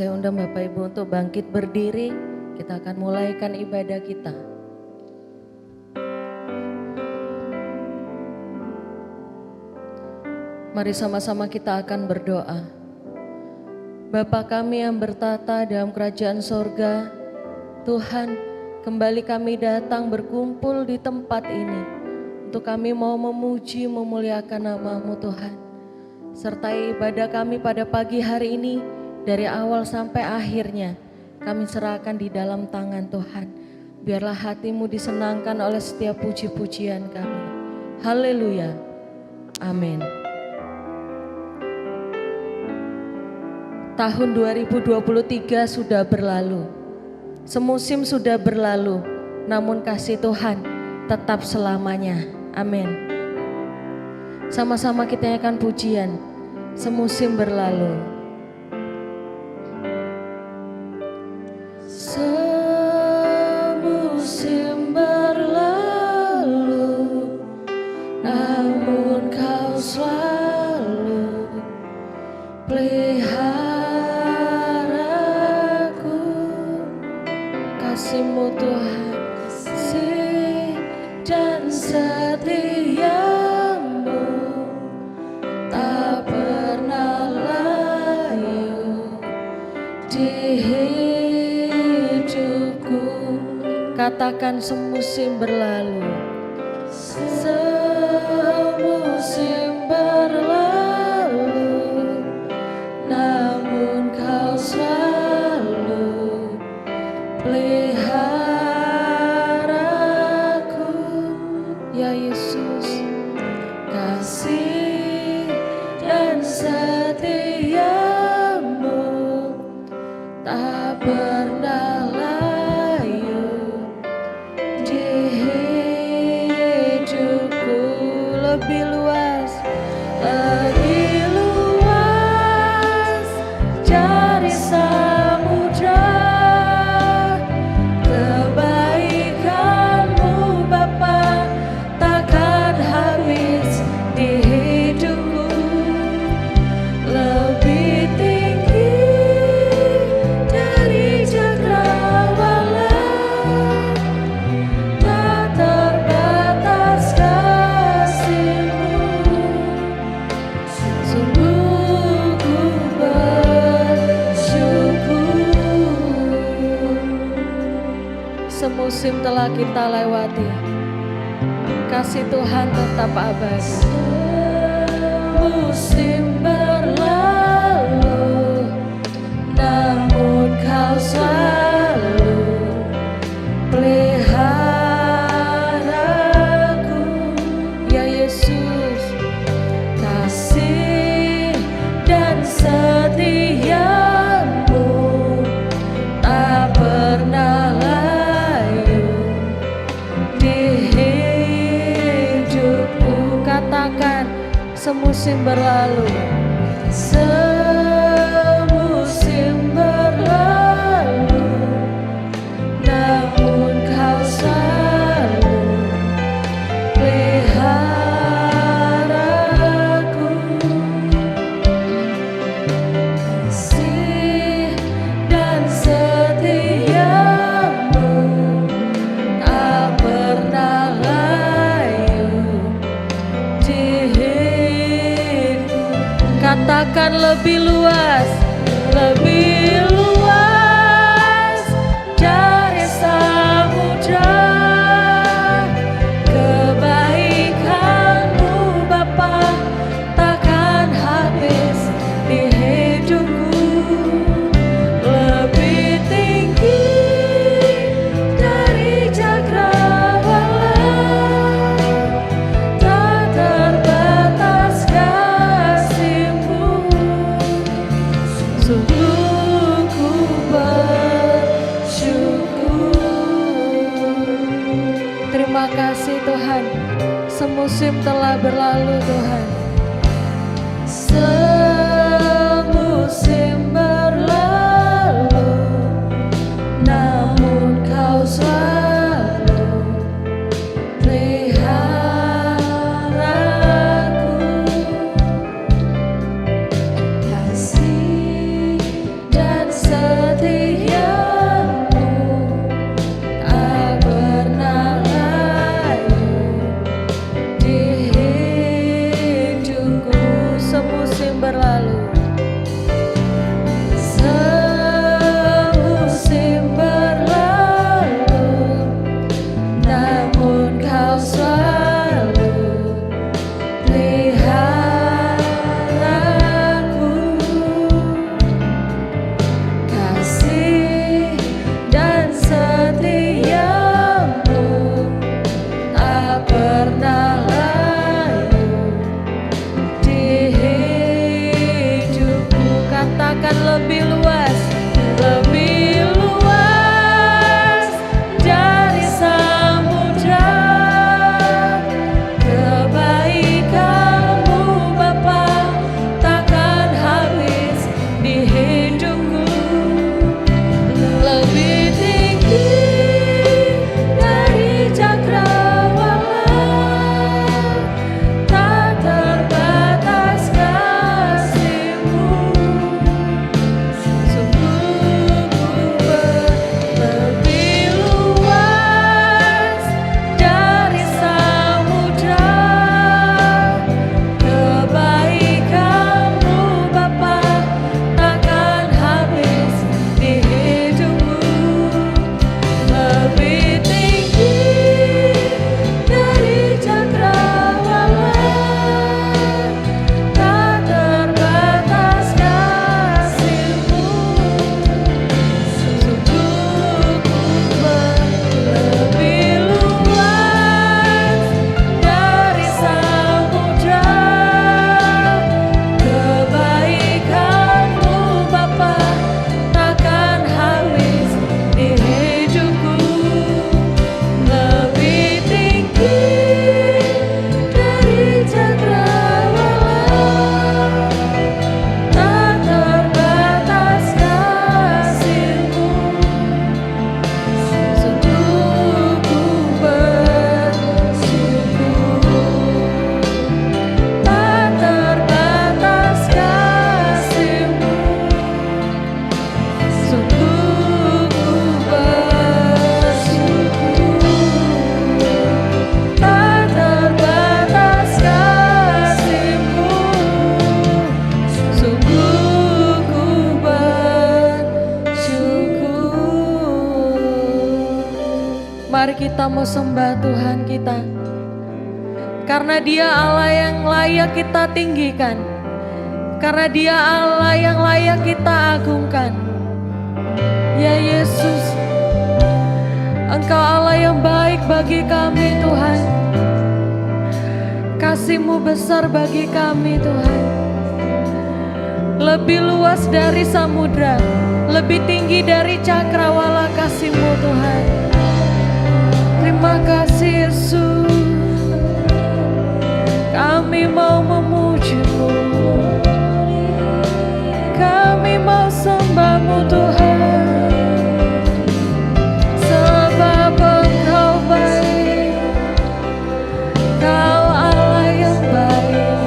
Saya undang Bapak Ibu untuk bangkit berdiri. Kita akan mulaikan ibadah kita. Mari sama-sama kita akan berdoa. Bapa kami yang bertata dalam kerajaan sorga, Tuhan, kembali kami datang berkumpul di tempat ini untuk kami mau memuji, memuliakan nama-Mu Tuhan. Sertai ibadah kami pada pagi hari ini, dari awal sampai akhirnya, kami serahkan di dalam tangan Tuhan. Biarlah hati-Mu disenangkan oleh setiap puji-pujian kami. Haleluya. Amin. Tahun 2023 sudah berlalu. Semusim sudah berlalu, namun kasih Tuhan tetap selamanya. Amin. Sama-sama kita nyanyikan pujian. Semusim berlalu. Semusim berlalu, namun Kau selalu peliharaku. Kasih-Mu Tuhan, kasih dan setia-Mu tak pernah layu di hidupku. Katakan semusim berlalu. Semusim berlalu, namun Kau selalu peliharaku. Ya Yesus, kasih dan setia-Mu tak pernah layu di hidupku. Lebih luas dari samudra, kebaikan-Mu Bapa takkan habis di hidupku. Lebih tinggi dari cakrawala, tak terbatas kasih-Mu. Sungguh ku bersyukur. Semusim telah kita lewati, kasih Tuhan tetap abadi. Semusim berlalu, namun Kau selalu peliharaku. Ya Yesus, kasih dan setia-Mu tak pernah layu di hidupku. Katakan semusim berlalu. Semusim berlalu, namun Kau selalu peliharaku. Kasih dan setia-Mu tak pernah layu di hidupku. Katakan lebih luas dari samudra, kebaikan-Mu Bapa takkan habis di hidupku. Lebih tinggi dari cakrawala, tak terbatas kasih-Mu. Sungguh ku bersyukur. Terima kasih Tuhan, semusim telah berlalu Tuhan. Semusim berlalu, namun Kau selalu peliharaku. Kasih dan setia Mari kita mau sembah Tuhan kita, karena Dia Allah yang layak kita tinggikan, karena Dia Allah yang layak kita agungkan. Ya Yesus, Engkau Allah yang baik bagi kami Tuhan. Kasih-Mu besar bagi kami Tuhan. Lebih luas dari samudra, lebih tinggi dari cakrawala kasih-Mu Tuhan. Terima kasih Yesus. Kami mau memuji-Mu, kami mau sembah-Mu Tuhan. Sebab Engkau baik, Kau Allah yang baik.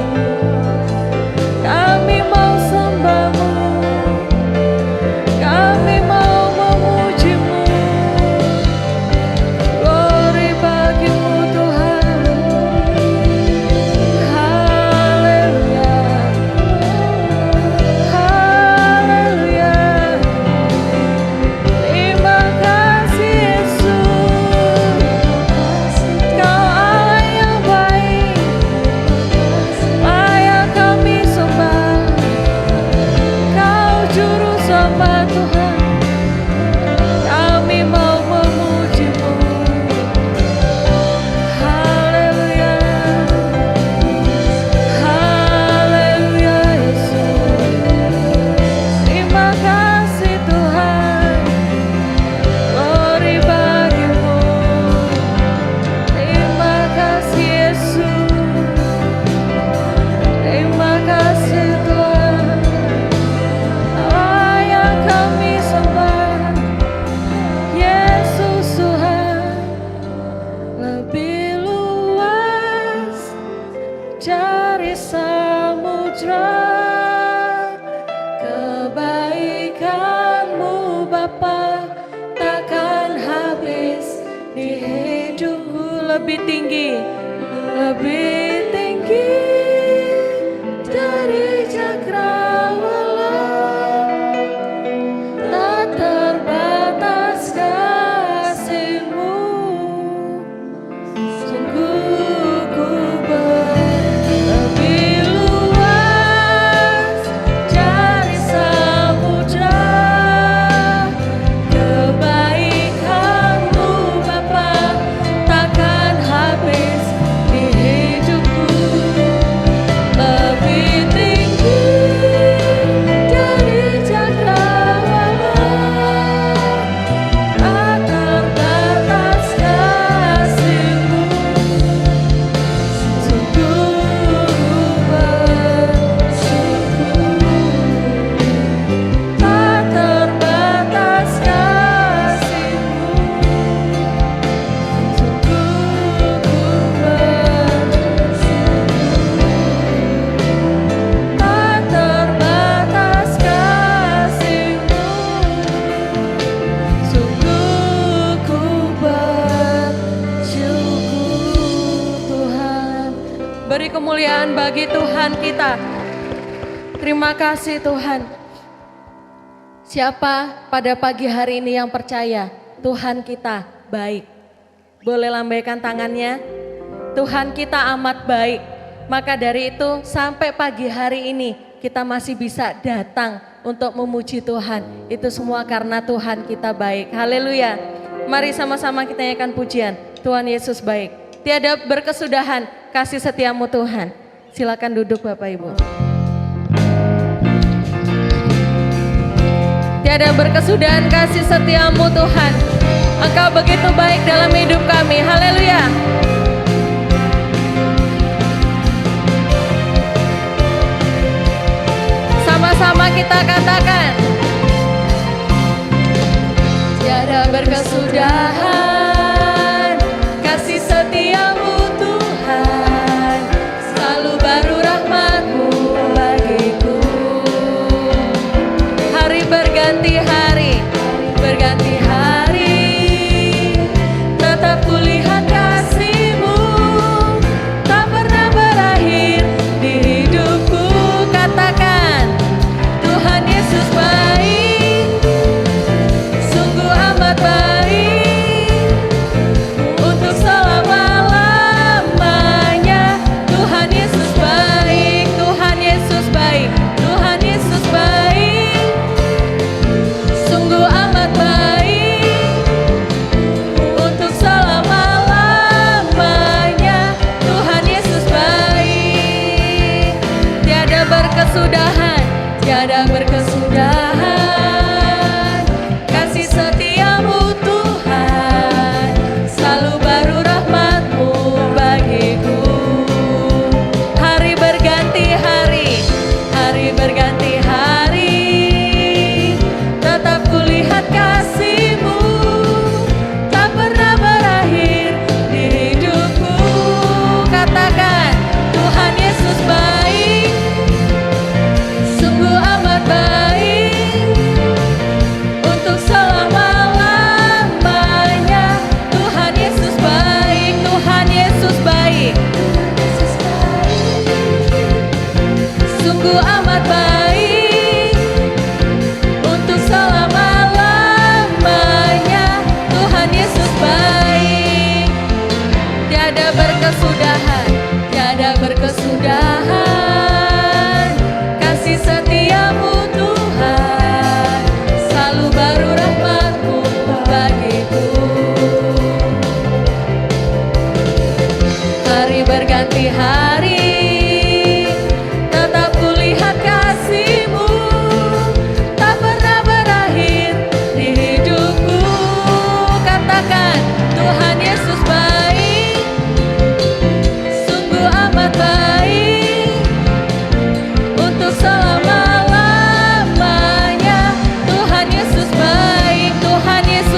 Kami mau sembah-Mu, kami mau memuji-Mu. Glory bagi-Mu Tuhan. Haleluya, haleluya. Terima kasih Yesus. Kau Allah yang baik, layak kami sembah. Kau juru sembah Tuhan. Kami mau memuji-Mu. Haleluya, haleluya Yesus. Terima kasih Tuhan. Glory bagi-Mu. Terima kasih Yesus. Terima kasih Tuhan. Layak kami sembah. Yesus Tuhan. Lebih luas dari samudra, kebaikan-Mu Bapa takkan habis di hidupku. Lebih tinggi dari cakrawala, tak terbatas kasih-Mu. Sungguh ku lebih luas dari samudra, kebaikan-Mu Bapa takkan habis di hidupku. Lebih tinggi dari cakrawala, tak terbatas kasih-Mu. Sungguh bersyukur, tak terbatas kasih-Mu. Sungguh bersyukur, tak terbatas kasih-Mu. Sungguh ku bersyukur Tuhan. Beri kemuliaan bagi Tuhan kita. Terima kasih Tuhan. Siapa pada pagi hari ini yang percaya Tuhan kita baik? Boleh lambaikan tangannya. Tuhan kita amat baik. Maka dari itu sampai pagi hari ini kita masih bisa datang untuk memuji Tuhan. Itu semua karena Tuhan kita baik. Haleluya. Mari sama-sama kita nyanyikan pujian. Tuhan Yesus baik. Tiada berkesudahan kasih setia-Mu Tuhan. Silakan duduk Bapak Ibu. Tiada berkesudahan kasih setia-Mu Tuhan. Engkau begitu baik dalam hidup kami. Haleluya. Sama-sama kita katakan. Tiada berkesudahan kasih setia-Mu Tuhan. Selalu baru rahmat-Mu bagiku. Hari berganti hari, berganti hari, tetap kulihat kasih-Mu, tak pernah berakhir di hidupku. Katakan, Tuhan Yesus baik, sungguh amat baik.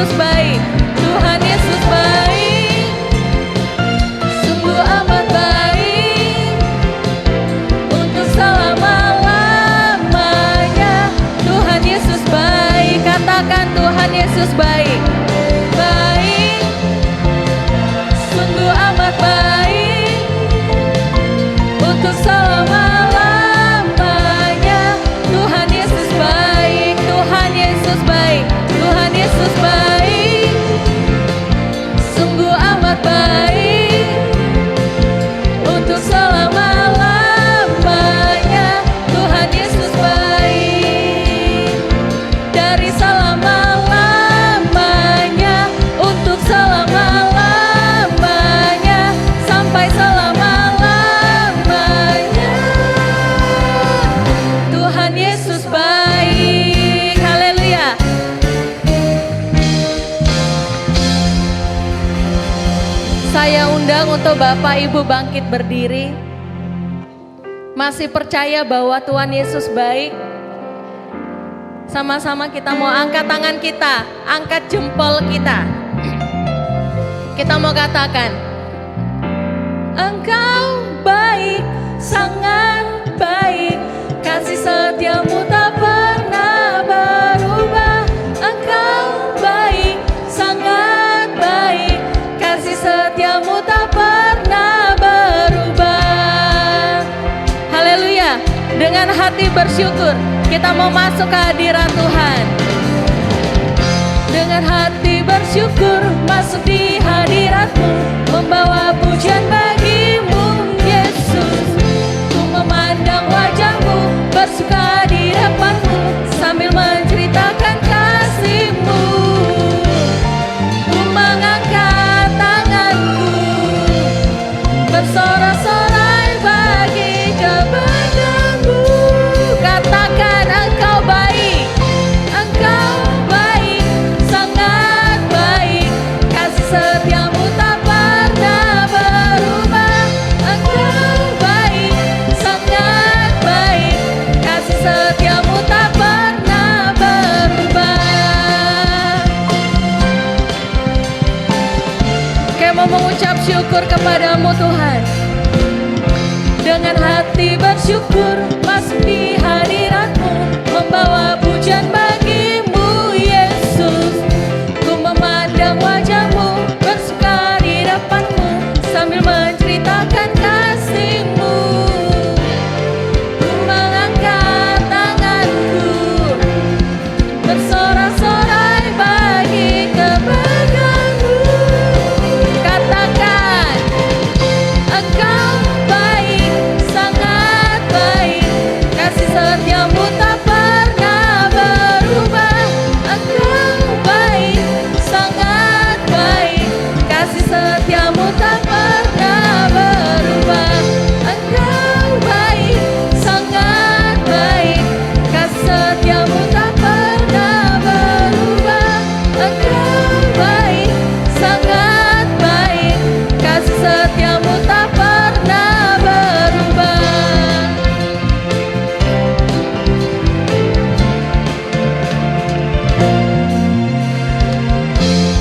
Yesus baik, Tuhan Yesus baik, sungguh amat baik, untuk selama-lamanya. Tuhan Yesus baik, katakan Tuhan Yesus baik, baik, sungguh amat baik, untuk selama-lamanya. Tuhan Yesus baik, Tuhan Yesus baik, Tuhan Yesus baik, sungguh amat baik, untuk selama-lamanya. Tuhan Yesus baik, dari selama-lamanya, untuk selama-lamanya, sampai selama-lamanya. Tuhan Yesus baik, haleluya. Saya undang untuk Bapak Ibu bangkit berdiri. Masih percaya bahwa Tuhan Yesus baik? Sama-sama kita mau angkat tangan kita, angkat jempol kita. Kita mau katakan, Engkau baik, sangat baik, kasih setiamu tak pernah berubah. Engkau baik, sangat baik, kasih setiamu tak pernah berubah. Haleluya. Dengan hati bersyukur kita mau masuk ke hadirat Tuhan. Dengan hati bersyukur masuk di hadirat-Mu, membawa pujian bagimu Yesus. Ku memandang wajah-Mu, bersuka di depan-Mu, sambil menceritakan kasih-Mu. Ku mengangkat tanganku, bersorak-sorai bagi kebaikan-Mu. Katakan Engkau baik, Engkau baik, sangat baik, kasih setiamu tak pernah berubah. Engkau baik, sangat baik, kasih setiamu tak pernah berubah. Oke, mau mengucap syukur kepadamu Tuhan. Dengan hati bersyukur masuk di hadirat-Mu, membawa pujian bagimu Yesus. Ku memandang wajah-Mu, bersuka di depan-Mu, sambil menceritakan kasih-Mu. Ku mengangkat tanganku, bersorak-sorai bagi kebaikan-Mu. Katakan, Engkau baik, sangat baik, kasih setiamu tak pernah berubah. Engkau baik, sangat baik, kasih setiamu tak pernah berubah. Engkau baik, sangat baik, kasih setiamu tak pernah berubah. Engkau baik, sangat baik, kasih setiamu tak pernah berubah.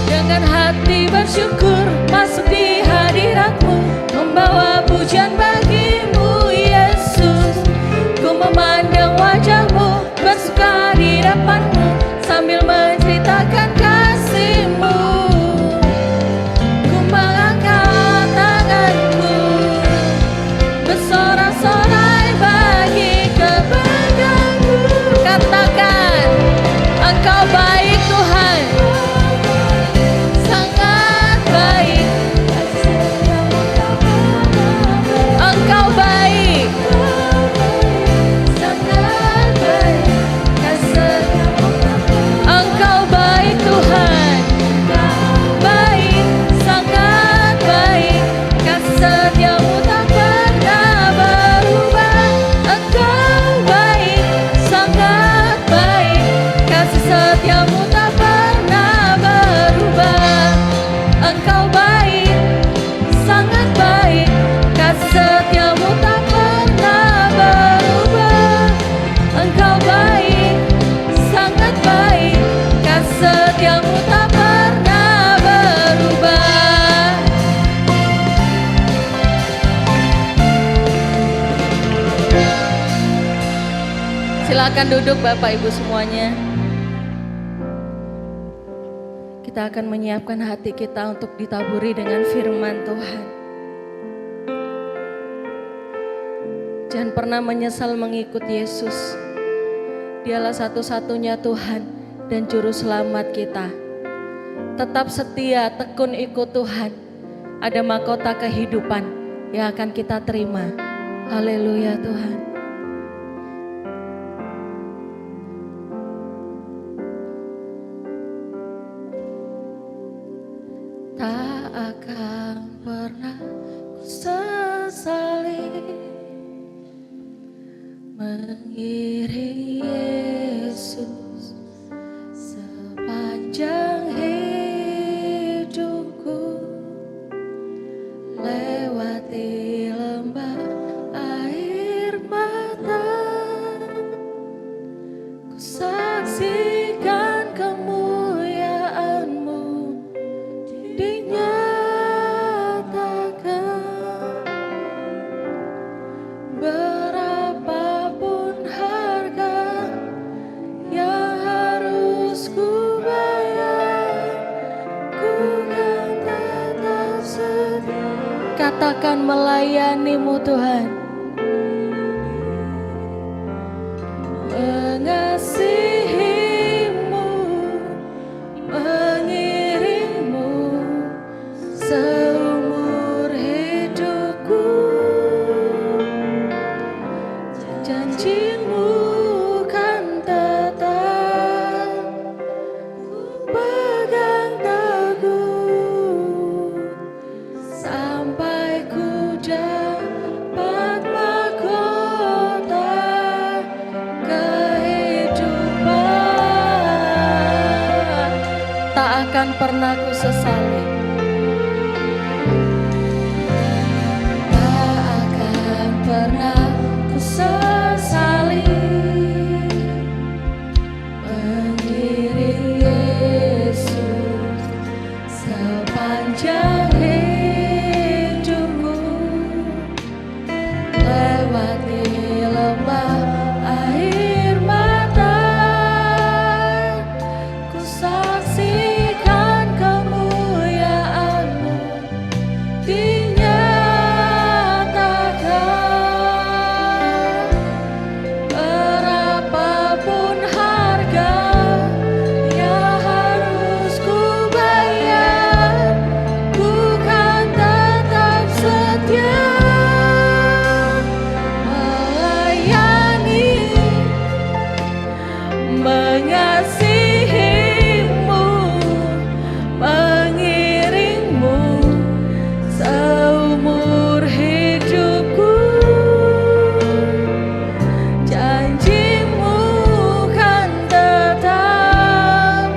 Dengan hati bersyukur masuk di hadirat-Mu, membawa pujian bagimu Yesus. Ku memandang wajah-Mu, bersuka di depan-Mu, sambil menceritakan kasih-Mu. Ku mengangkat tanganku, bersorak-sorai bagi kebaikan-Mu. Katakan, Engkau baik Tuhan, sangat baik, kasih setiamu tak pernah Silakan duduk Bapak Ibu semuanya. Kita akan menyiapkan hati kita untuk ditaburi dengan firman Tuhan. Jangan pernah menyesal mengikut Yesus. Dialah satu-satunya Tuhan dan Juru Selamat kita. Tetap setia, tekun ikut Tuhan. Ada mahkota kehidupan yang akan kita terima. Haleluya Tuhan. Tak akan pernah ku sesali mengiring Yesus sepanjang hidupku, lewati lembah air mata, ku saksikan kemuliaan-Mu dinyatakan. Berapapun harga yang harus ku bayar, ku kan tetap setia. Katakan melayani-Mu Tuhan, mengasihi-Mu, mengiring-Mu seumur hidupku. Janji-Mu kan tetap ku pegang teguh sampai ku dapat mahkota kehidupan. Tak akan pernah ku sesali. Tak akan pernah ku sesali mengiring Yesus sepanjang hidupku, lewati lembah air mata, ku saksikan kemuliaan-Mu dinyatakan. Berapapun harga yang harus ku bayar, ku kan tetap setia melayani, mengasihi-Mu, mengiring-Mu seumur hidupku. Janji-Mu kan tetap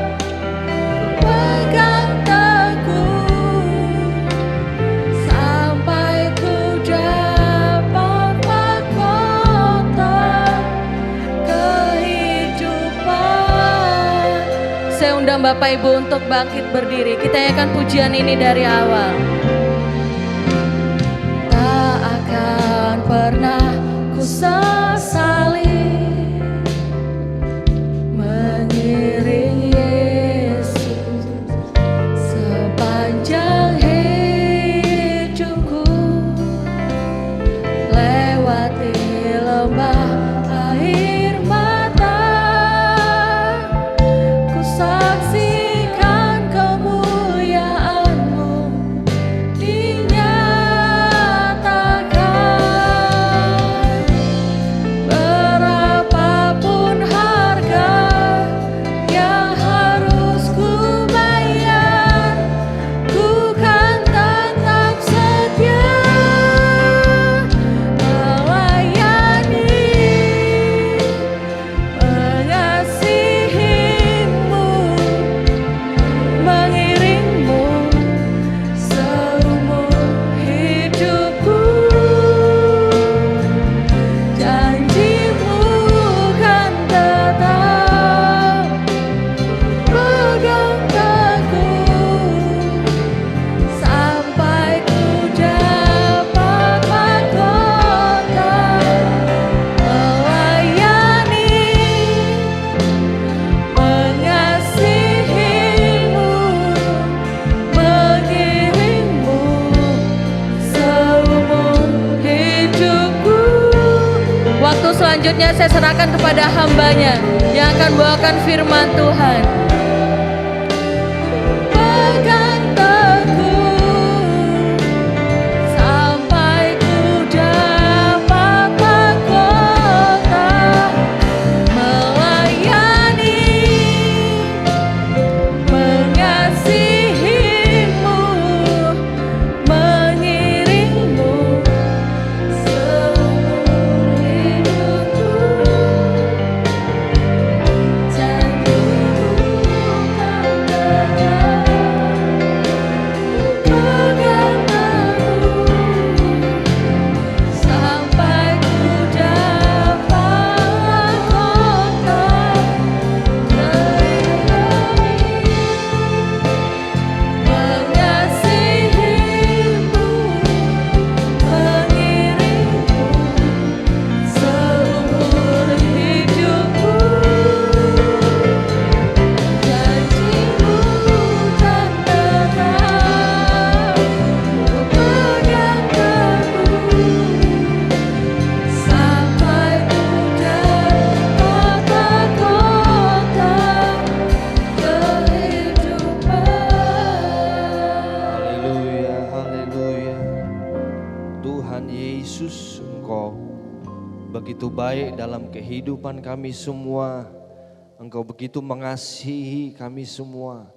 pegang teguh sampai ku dapat mahkota kehidupan. Saya undang Bapak Ibu untuk bangkit berdiri. Kita nyanyikan pujian ini dari awal. Tak akan pernah ku sesali mengiring Yesus sepanjang hidupku, lewati lembah air mata, ku saksikan kemuliaan-Mu dinyatakan. Selanjutnya saya serahkan kepada hambanya yang akan bawakan firman Tuhan. Pegang teguh sampai ku dapat mahkota, melayani, mengasihimu, mengiringmu seumur hidupku. Janjimu tak gagal, pegang teguh sampai ku dapat mahkota terlebih, mengasihimu, mengiringmu seumur hidupku. Janjimu tak gagal, ku pegang teguh sampai ku dapat mahkota kehidupan. Haleluya, haleluya. Tuhan Yesus, Engkau begitu baik dalam kehidupan kami semua. Engkau begitu mengasihi kami semua.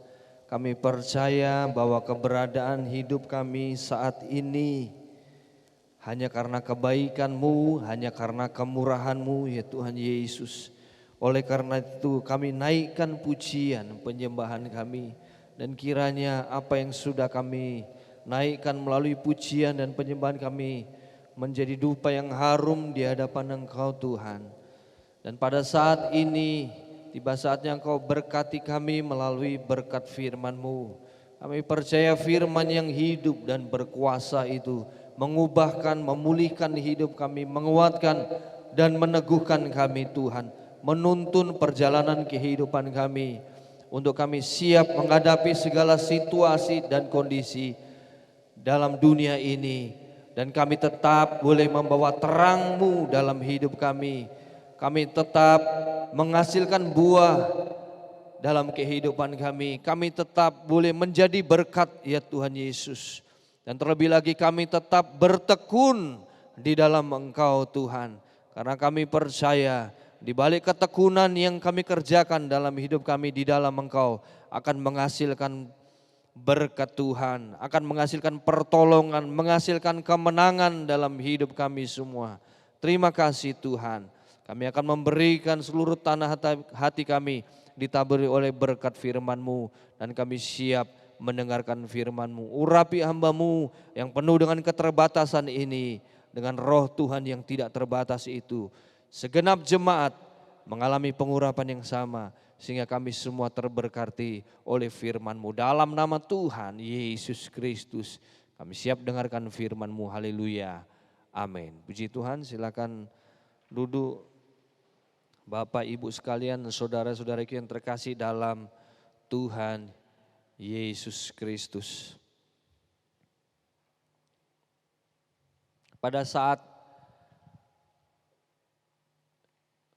Kami percaya bahwa keberadaan hidup kami saat ini hanya karena kebaikan-Mu, hanya karena kemurahan-Mu ya Tuhan Yesus. Oleh karena itu kami naikkan pujian penyembahan kami. Dan kiranya apa yang sudah kami naikkan melalui pujian dan penyembahan kami menjadi dupa yang harum di hadapan Engkau Tuhan. Dan pada saat ini tiba saatnya Engkau berkati kami melalui berkat firman-Mu. Kami percaya firman yang hidup dan berkuasa itu mengubahkan, memulihkan hidup kami, menguatkan dan meneguhkan kami Tuhan. Menuntun perjalanan kehidupan kami untuk kami siap menghadapi segala situasi dan kondisi dalam dunia ini. Dan kami tetap boleh membawa terang-Mu dalam hidup kami. Kami tetap menghasilkan buah dalam kehidupan kami. Kami tetap boleh menjadi berkat ya Tuhan Yesus. Dan terlebih lagi kami tetap bertekun di dalam Engkau Tuhan. Karena kami percaya di balik ketekunan yang kami kerjakan dalam hidup kami di dalam Engkau akan menghasilkan berkat Tuhan, akan menghasilkan pertolongan, menghasilkan kemenangan dalam hidup kami semua. Terima kasih Tuhan. Kami akan memberikan seluruh tanah hati kami ditaburi oleh berkat firman-Mu. Dan kami siap mendengarkan firman-Mu. Urapi hamba-Mu yang penuh dengan keterbatasan ini dengan roh Tuhan yang tidak terbatas itu. Segenap jemaat mengalami pengurapan yang sama sehingga kami semua terberkati oleh firman-Mu. Dalam nama Tuhan Yesus Kristus kami siap dengarkan firman-Mu. Haleluya. Amin. Puji Tuhan, silakan duduk. Bapak Ibu sekalian, saudara-saudaraku yang terkasih dalam Tuhan Yesus Kristus. Pada saat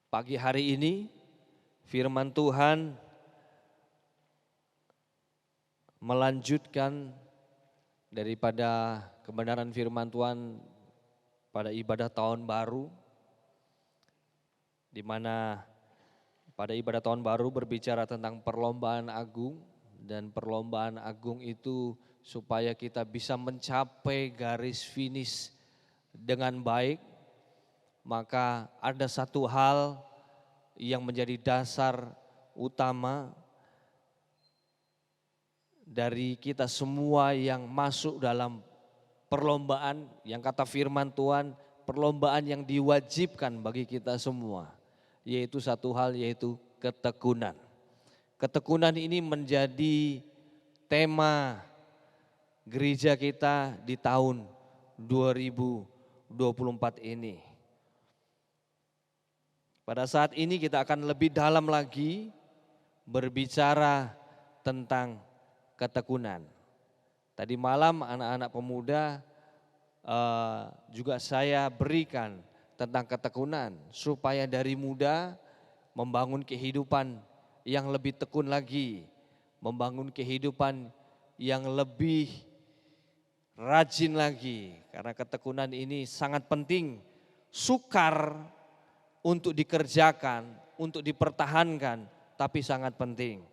pagi hari ini firman Tuhan melanjutkan daripada kebenaran firman Tuhan pada ibadah tahun baru, di mana pada ibadah tahun baru berbicara tentang perlombaan agung. Dan perlombaan agung itu supaya kita bisa mencapai garis finish dengan baik, maka ada satu hal yang menjadi dasar utama dari kita semua yang masuk dalam perlombaan, yang kata firman Tuhan, perlombaan yang diwajibkan bagi kita semua, yaitu satu hal, yaitu ketekunan. Ketekunan ini menjadi tema gereja kita di tahun 2024 ini. Pada saat ini kita akan lebih dalam lagi berbicara tentang ketekunan. Tadi malam anak-anak pemuda juga saya berikan tentang ketekunan, supaya dari muda membangun kehidupan yang lebih tekun lagi, membangun kehidupan yang lebih rajin lagi, karena ketekunan ini sangat penting, sukar untuk dikerjakan, untuk dipertahankan, tapi sangat penting.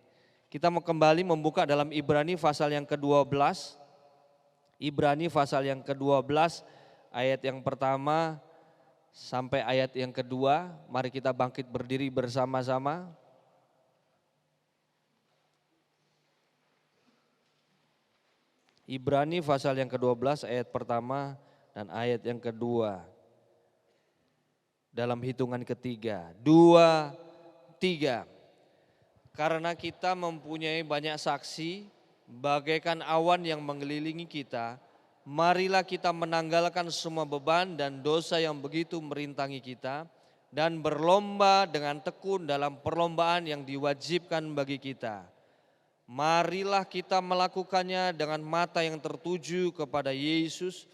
Kita mau kembali membuka dalam Ibrani pasal yang ke-12, Ibrani pasal yang ke-12 ayat yang pertama sampai ayat yang kedua. Mari kita bangkit berdiri bersama-sama. Ibrani pasal yang ke-12 ayat pertama dan ayat yang kedua. Dalam hitungan ketiga, 2, 3. Karena kita mempunyai banyak saksi, bagaikan awan yang mengelilingi kita, marilah kita menanggalkan semua beban dan dosa yang begitu merintangi kita, dan berlomba dengan tekun dalam perlombaan yang diwajibkan bagi kita. Marilah kita melakukannya dengan mata yang tertuju kepada Yesus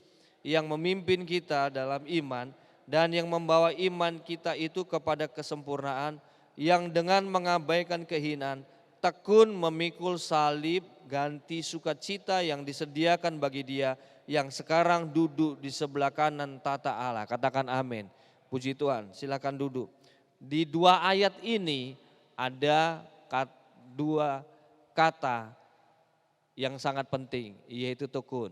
yang memimpin kita dalam iman dan yang membawa iman kita itu kepada kesempurnaan, yang dengan mengabaikan kehinaan tekun memikul salib, ganti sukacita yang disediakan bagi Dia yang sekarang duduk di sebelah kanan tata Allah. Katakan amin. Puji Tuhan, silakan duduk. Di 2 ayat ini ada 2 kata yang sangat penting, yaitu tekun.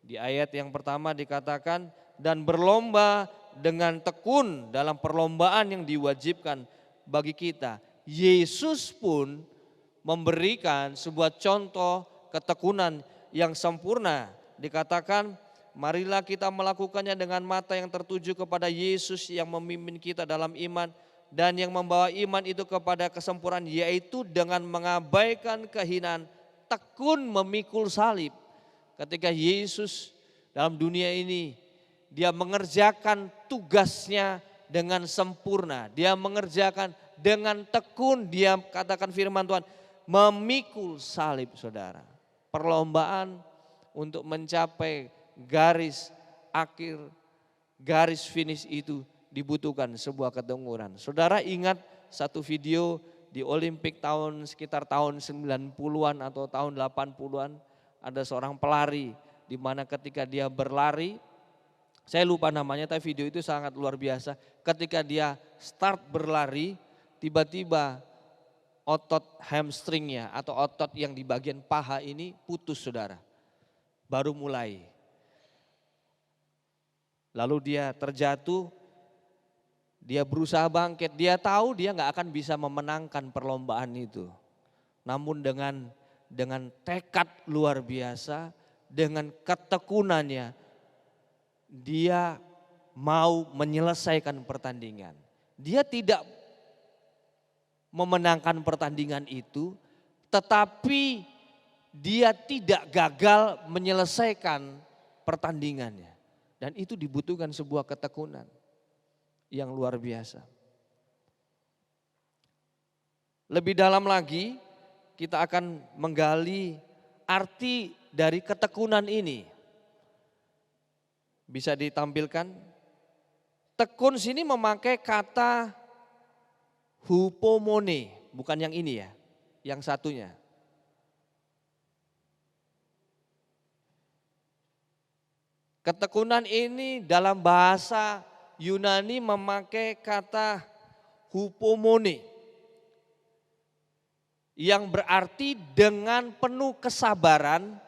Di ayat yang pertama dikatakan, dan berlomba dengan tekun dalam perlombaan yang diwajibkan bagi kita. Yesus pun memberikan sebuah contoh ketekunan yang sempurna. Dikatakan, marilah kita melakukannya dengan mata yang tertuju kepada Yesus yang memimpin kita dalam iman dan yang membawa iman itu kepada kesempurnaan, yaitu dengan mengabaikan kehinaan, tekun memikul salib. Ketika Yesus dalam dunia ini, Dia mengerjakan tugasnya dengan sempurna. Dia mengerjakan dengan tekun, Dia katakan firman Tuhan, memikul salib, saudara. Perlombaan untuk mencapai garis akhir, garis finish itu dibutuhkan sebuah keteguran. Saudara ingat satu video di Olimpik sekitar tahun 90-an atau tahun 80-an, ada seorang pelari di mana ketika dia berlari, saya lupa namanya tapi video itu sangat luar biasa. Ketika dia start berlari, tiba-tiba otot hamstringnya atau otot yang di bagian paha ini putus, saudara. Baru mulai. Lalu dia terjatuh, dia berusaha bangkit, dia tahu dia nggak akan bisa memenangkan perlombaan itu. Namun dengan tekad luar biasa, dengan ketekunannya, dia mau menyelesaikan pertandingan. Dia tidak memenangkan pertandingan itu, tetapi dia tidak gagal menyelesaikan pertandingannya. Dan itu dibutuhkan sebuah ketekunan yang luar biasa. Lebih dalam lagi, kita akan menggali arti dari ketekunan ini. Bisa ditampilkan? Tekun sini memakai kata hupomone, bukan yang ini ya, yang satunya. Ketekunan ini dalam bahasa Yunani memakai kata hupomone, yang berarti dengan penuh kesabaran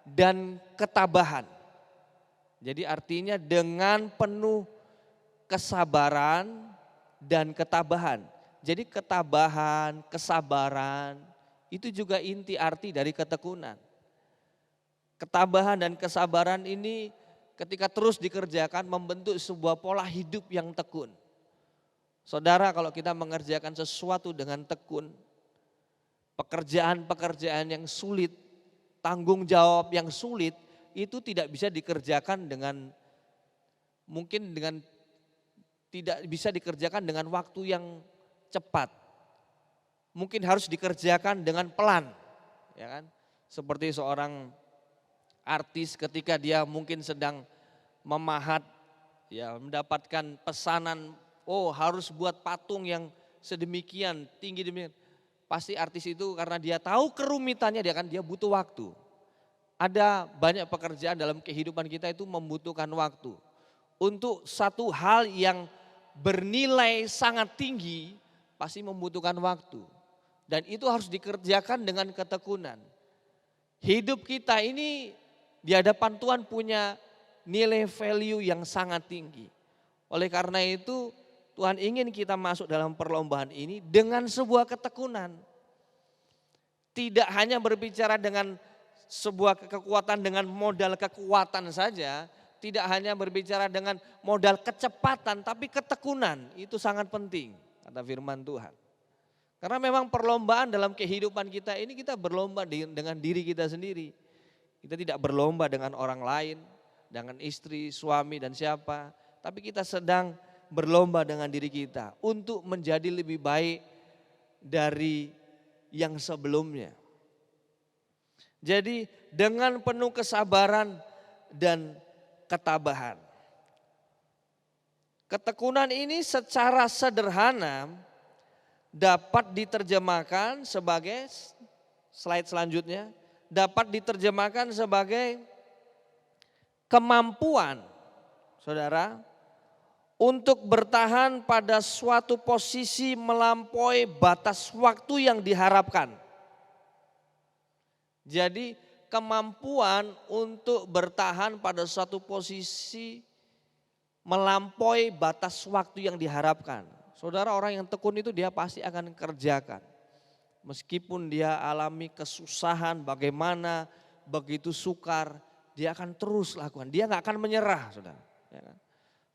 dan ketabahan. Jadi artinya dengan penuh kesabaran dan ketabahan. Jadi ketabahan, kesabaran itu juga inti arti dari ketekunan. Ketabahan dan kesabaran ini ketika terus dikerjakan membentuk sebuah pola hidup yang tekun. Saudara, kalau kita mengerjakan sesuatu dengan tekun, pekerjaan-pekerjaan yang sulit, tanggung jawab yang sulit, itu tidak bisa dikerjakan tidak bisa dikerjakan dengan waktu yang cepat. Mungkin harus dikerjakan dengan pelan, ya kan? Seperti seorang artis ketika dia mungkin sedang memahat ya mendapatkan pesanan, oh harus buat patung yang sedemikian tinggi demikian. Pasti artis itu karena dia tahu kerumitannya dia butuh waktu. Ada banyak pekerjaan dalam kehidupan kita itu membutuhkan waktu. Untuk satu hal yang bernilai sangat tinggi pasti membutuhkan waktu. Dan itu harus dikerjakan dengan ketekunan. Hidup kita ini di hadapan Tuhan punya nilai value yang sangat tinggi. Oleh karena itu Tuhan ingin kita masuk dalam perlombaan ini dengan sebuah ketekunan. Tidak hanya berbicara dengan sebuah kekuatan dengan modal kekuatan saja, tidak hanya berbicara dengan modal kecepatan, tapi ketekunan itu sangat penting, kata firman Tuhan. Karena memang perlombaan dalam kehidupan kita ini kita berlomba dengan diri kita sendiri. Kita tidak berlomba dengan orang lain, dengan istri, suami dan siapa. Tapi kita sedang berlomba dengan diri kita untuk menjadi lebih baik dari yang sebelumnya. Jadi dengan penuh kesabaran dan ketabahan. Ketekunan ini secara sederhana dapat diterjemahkan sebagai, slide selanjutnya, dapat diterjemahkan sebagai kemampuan, saudara, untuk bertahan pada suatu posisi melampaui batas waktu yang diharapkan. Jadi kemampuan untuk bertahan pada suatu posisi melampaui batas waktu yang diharapkan. Saudara, orang yang tekun itu dia pasti akan kerjakan. Meskipun dia alami kesusahan bagaimana, begitu sukar, dia akan terus lakukan. Dia nggak akan menyerah, saudara. Ya kan?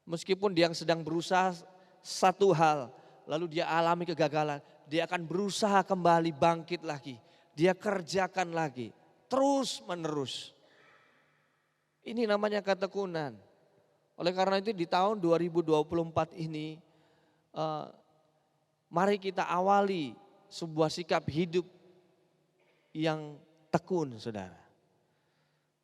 Meskipun dia sedang berusaha satu hal, lalu dia alami kegagalan, dia akan berusaha kembali bangkit lagi. Dia kerjakan lagi, terus menerus. Ini namanya ketekunan. Oleh karena itu di tahun 2024 ini, mari kita awali sebuah sikap hidup yang tekun, saudara.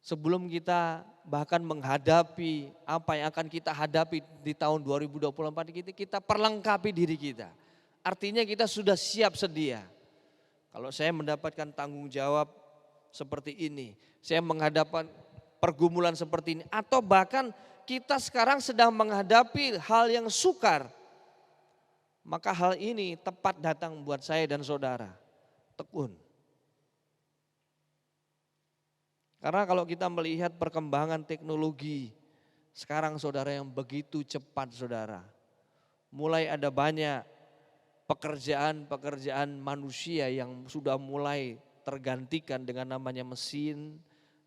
Sebelum kita bahkan menghadapi apa yang akan kita hadapi di tahun 2024 kita perlengkapi diri kita. Artinya kita sudah siap sedia. Kalau saya mendapatkan tanggung jawab seperti ini, saya menghadapi pergumulan seperti ini, atau bahkan kita sekarang sedang menghadapi hal yang sukar, maka hal ini tepat datang buat saya dan saudara, tekun. Karena kalau kita melihat perkembangan teknologi sekarang, saudara, yang begitu cepat, saudara. Mulai ada banyak pekerjaan-pekerjaan manusia yang sudah mulai tergantikan dengan namanya mesin,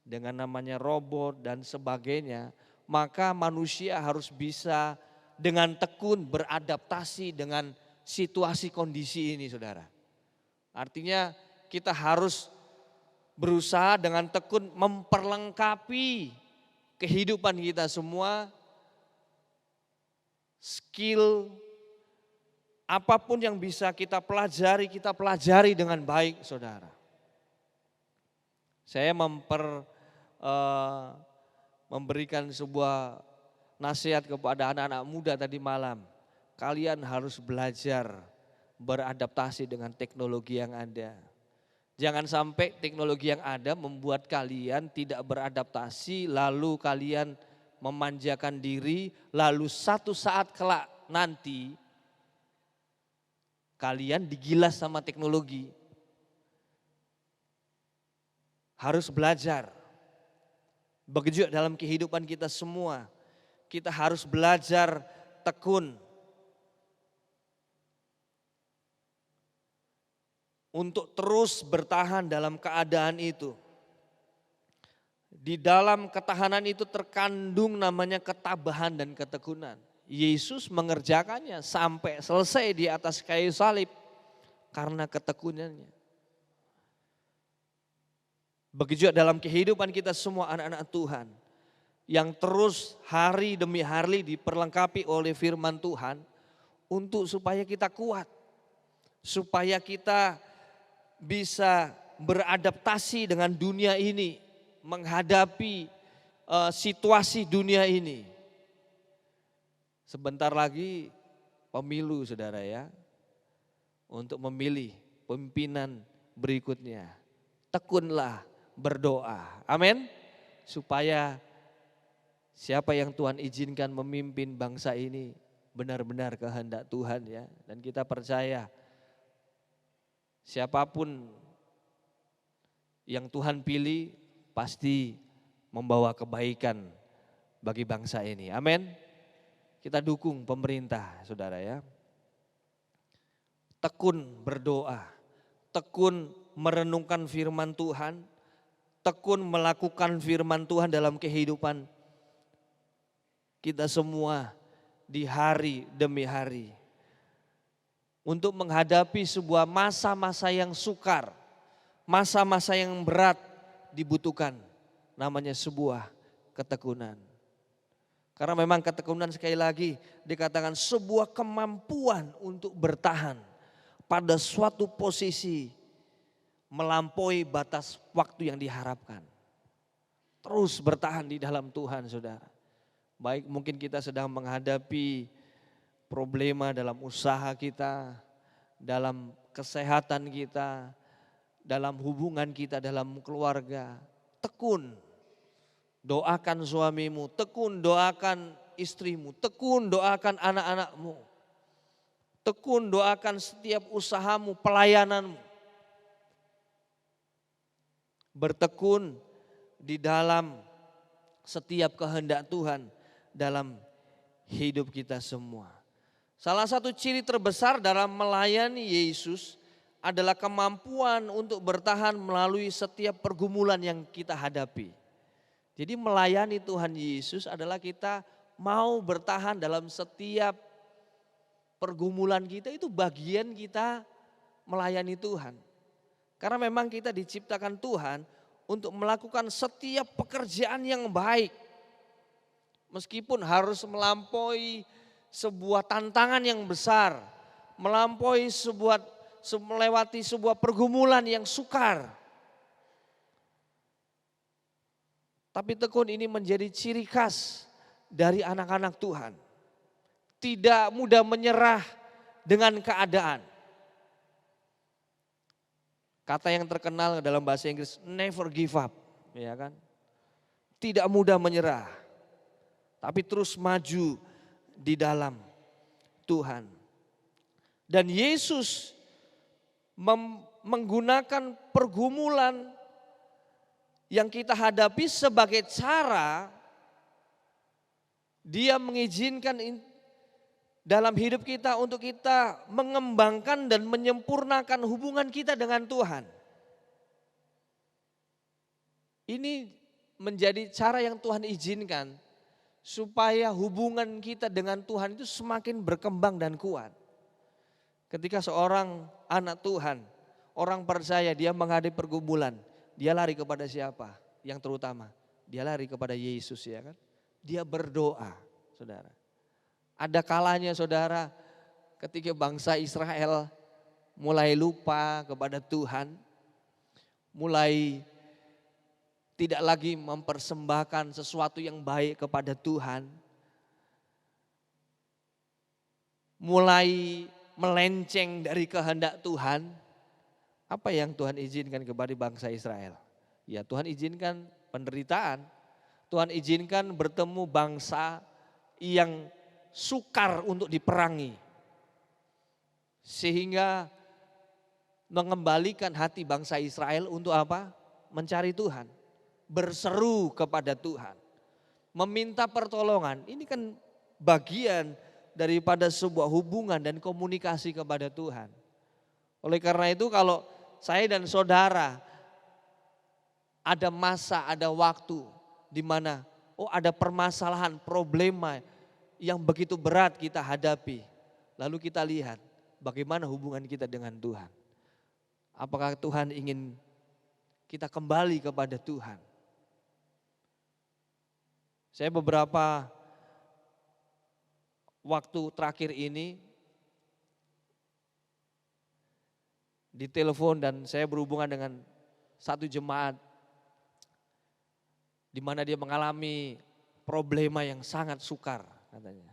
dengan namanya robot dan sebagainya. Maka manusia harus bisa dengan tekun beradaptasi dengan situasi kondisi ini, saudara. Artinya kita harus berusaha dengan tekun memperlengkapi kehidupan kita semua, skill apapun yang bisa kita pelajari dengan baik, saudara. Saya memberikan sebuah nasihat kepada anak-anak muda tadi malam. Kalian harus belajar beradaptasi dengan teknologi yang ada. Jangan sampai teknologi yang ada membuat kalian tidak beradaptasi, lalu kalian memanjakan diri, lalu satu saat kelak nanti kalian digilas sama teknologi. Harus belajar. Begitu dalam kehidupan kita semua, kita harus belajar tekun untuk terus bertahan dalam keadaan itu. Di dalam ketahanan itu terkandung namanya ketabahan dan ketekunan. Yesus mengerjakannya sampai selesai di atas kayu salib karena ketekunannya. Begitu dalam kehidupan kita semua anak-anak Tuhan yang terus hari demi hari diperlengkapi oleh firman Tuhan untuk supaya kita kuat, supaya kita bisa beradaptasi dengan dunia ini, menghadapi situasi dunia ini. Sebentar lagi pemilu saudara ya, untuk memilih pimpinan berikutnya. Tekunlah berdoa, amin. Supaya siapa yang Tuhan izinkan memimpin bangsa ini benar-benar kehendak Tuhan ya. Dan kita percaya siapapun yang Tuhan pilih pasti membawa kebaikan bagi bangsa ini, amin. Kita dukung pemerintah saudara ya. Tekun berdoa, tekun merenungkan firman Tuhan, tekun melakukan firman Tuhan dalam kehidupan kita semua di hari demi hari. Untuk menghadapi sebuah masa-masa yang sukar, masa-masa yang berat dibutuhkan namanya sebuah ketekunan. Karena memang ketekunan sekali lagi dikatakan sebuah kemampuan untuk bertahan pada suatu posisi melampaui batas waktu yang diharapkan. Terus bertahan di dalam Tuhan saudara. Baik mungkin kita sedang menghadapi problema dalam usaha kita, dalam kesehatan kita, dalam hubungan kita, dalam keluarga. Tekun. Doakan suamimu, tekun doakan istrimu, tekun doakan anak-anakmu. Tekun doakan setiap usahamu, pelayananmu. Bertekun di dalam setiap kehendak Tuhan dalam hidup kita semua. Salah satu ciri terbesar dalam melayani Yesus adalah kemampuan untuk bertahan melalui setiap pergumulan yang kita hadapi. Jadi melayani Tuhan Yesus adalah kita mau bertahan dalam setiap pergumulan kita, itu bagian kita melayani Tuhan. Karena memang kita diciptakan Tuhan untuk melakukan setiap pekerjaan yang baik. Meskipun harus melampaui sebuah tantangan yang besar, melewati sebuah pergumulan yang sukar. Tapi tekun ini menjadi ciri khas dari anak-anak Tuhan. Tidak mudah menyerah dengan keadaan. Kata yang terkenal dalam bahasa Inggris, never give up, ya kan? Tidak mudah menyerah, tapi terus maju di dalam Tuhan. Dan Yesus menggunakan pergumulan yang kita hadapi sebagai cara Dia mengizinkan dalam hidup kita untuk kita mengembangkan dan menyempurnakan hubungan kita dengan Tuhan. Ini menjadi cara yang Tuhan izinkan supaya hubungan kita dengan Tuhan itu semakin berkembang dan kuat. Ketika seorang anak Tuhan, orang percaya, dia menghadapi pergumulan, dia lari kepada siapa? Yang terutama, dia lari kepada Yesus, ya kan? Dia berdoa, saudara. Ada kalanya saudara, ketika bangsa Israel mulai lupa kepada Tuhan, mulai tidak lagi mempersembahkan sesuatu yang baik kepada Tuhan, mulai melenceng dari kehendak Tuhan. Apa yang Tuhan izinkan kepada bangsa Israel? Ya, Tuhan izinkan penderitaan. Tuhan izinkan bertemu bangsa yang sukar untuk diperangi. Sehingga mengembalikan hati bangsa Israel untuk apa? Mencari Tuhan. Berseru kepada Tuhan. Meminta pertolongan. Ini kan bagian daripada sebuah hubungan dan komunikasi kepada Tuhan. Oleh karena itu kalau saya dan saudara ada masa, ada waktu di mana ada permasalahan, problema yang begitu berat kita hadapi. Lalu kita lihat bagaimana hubungan kita dengan Tuhan. Apakah Tuhan ingin kita kembali kepada Tuhan? Saya beberapa waktu terakhir ini ditelepon dan saya berhubungan dengan satu jemaat di mana dia mengalami problema yang sangat sukar katanya.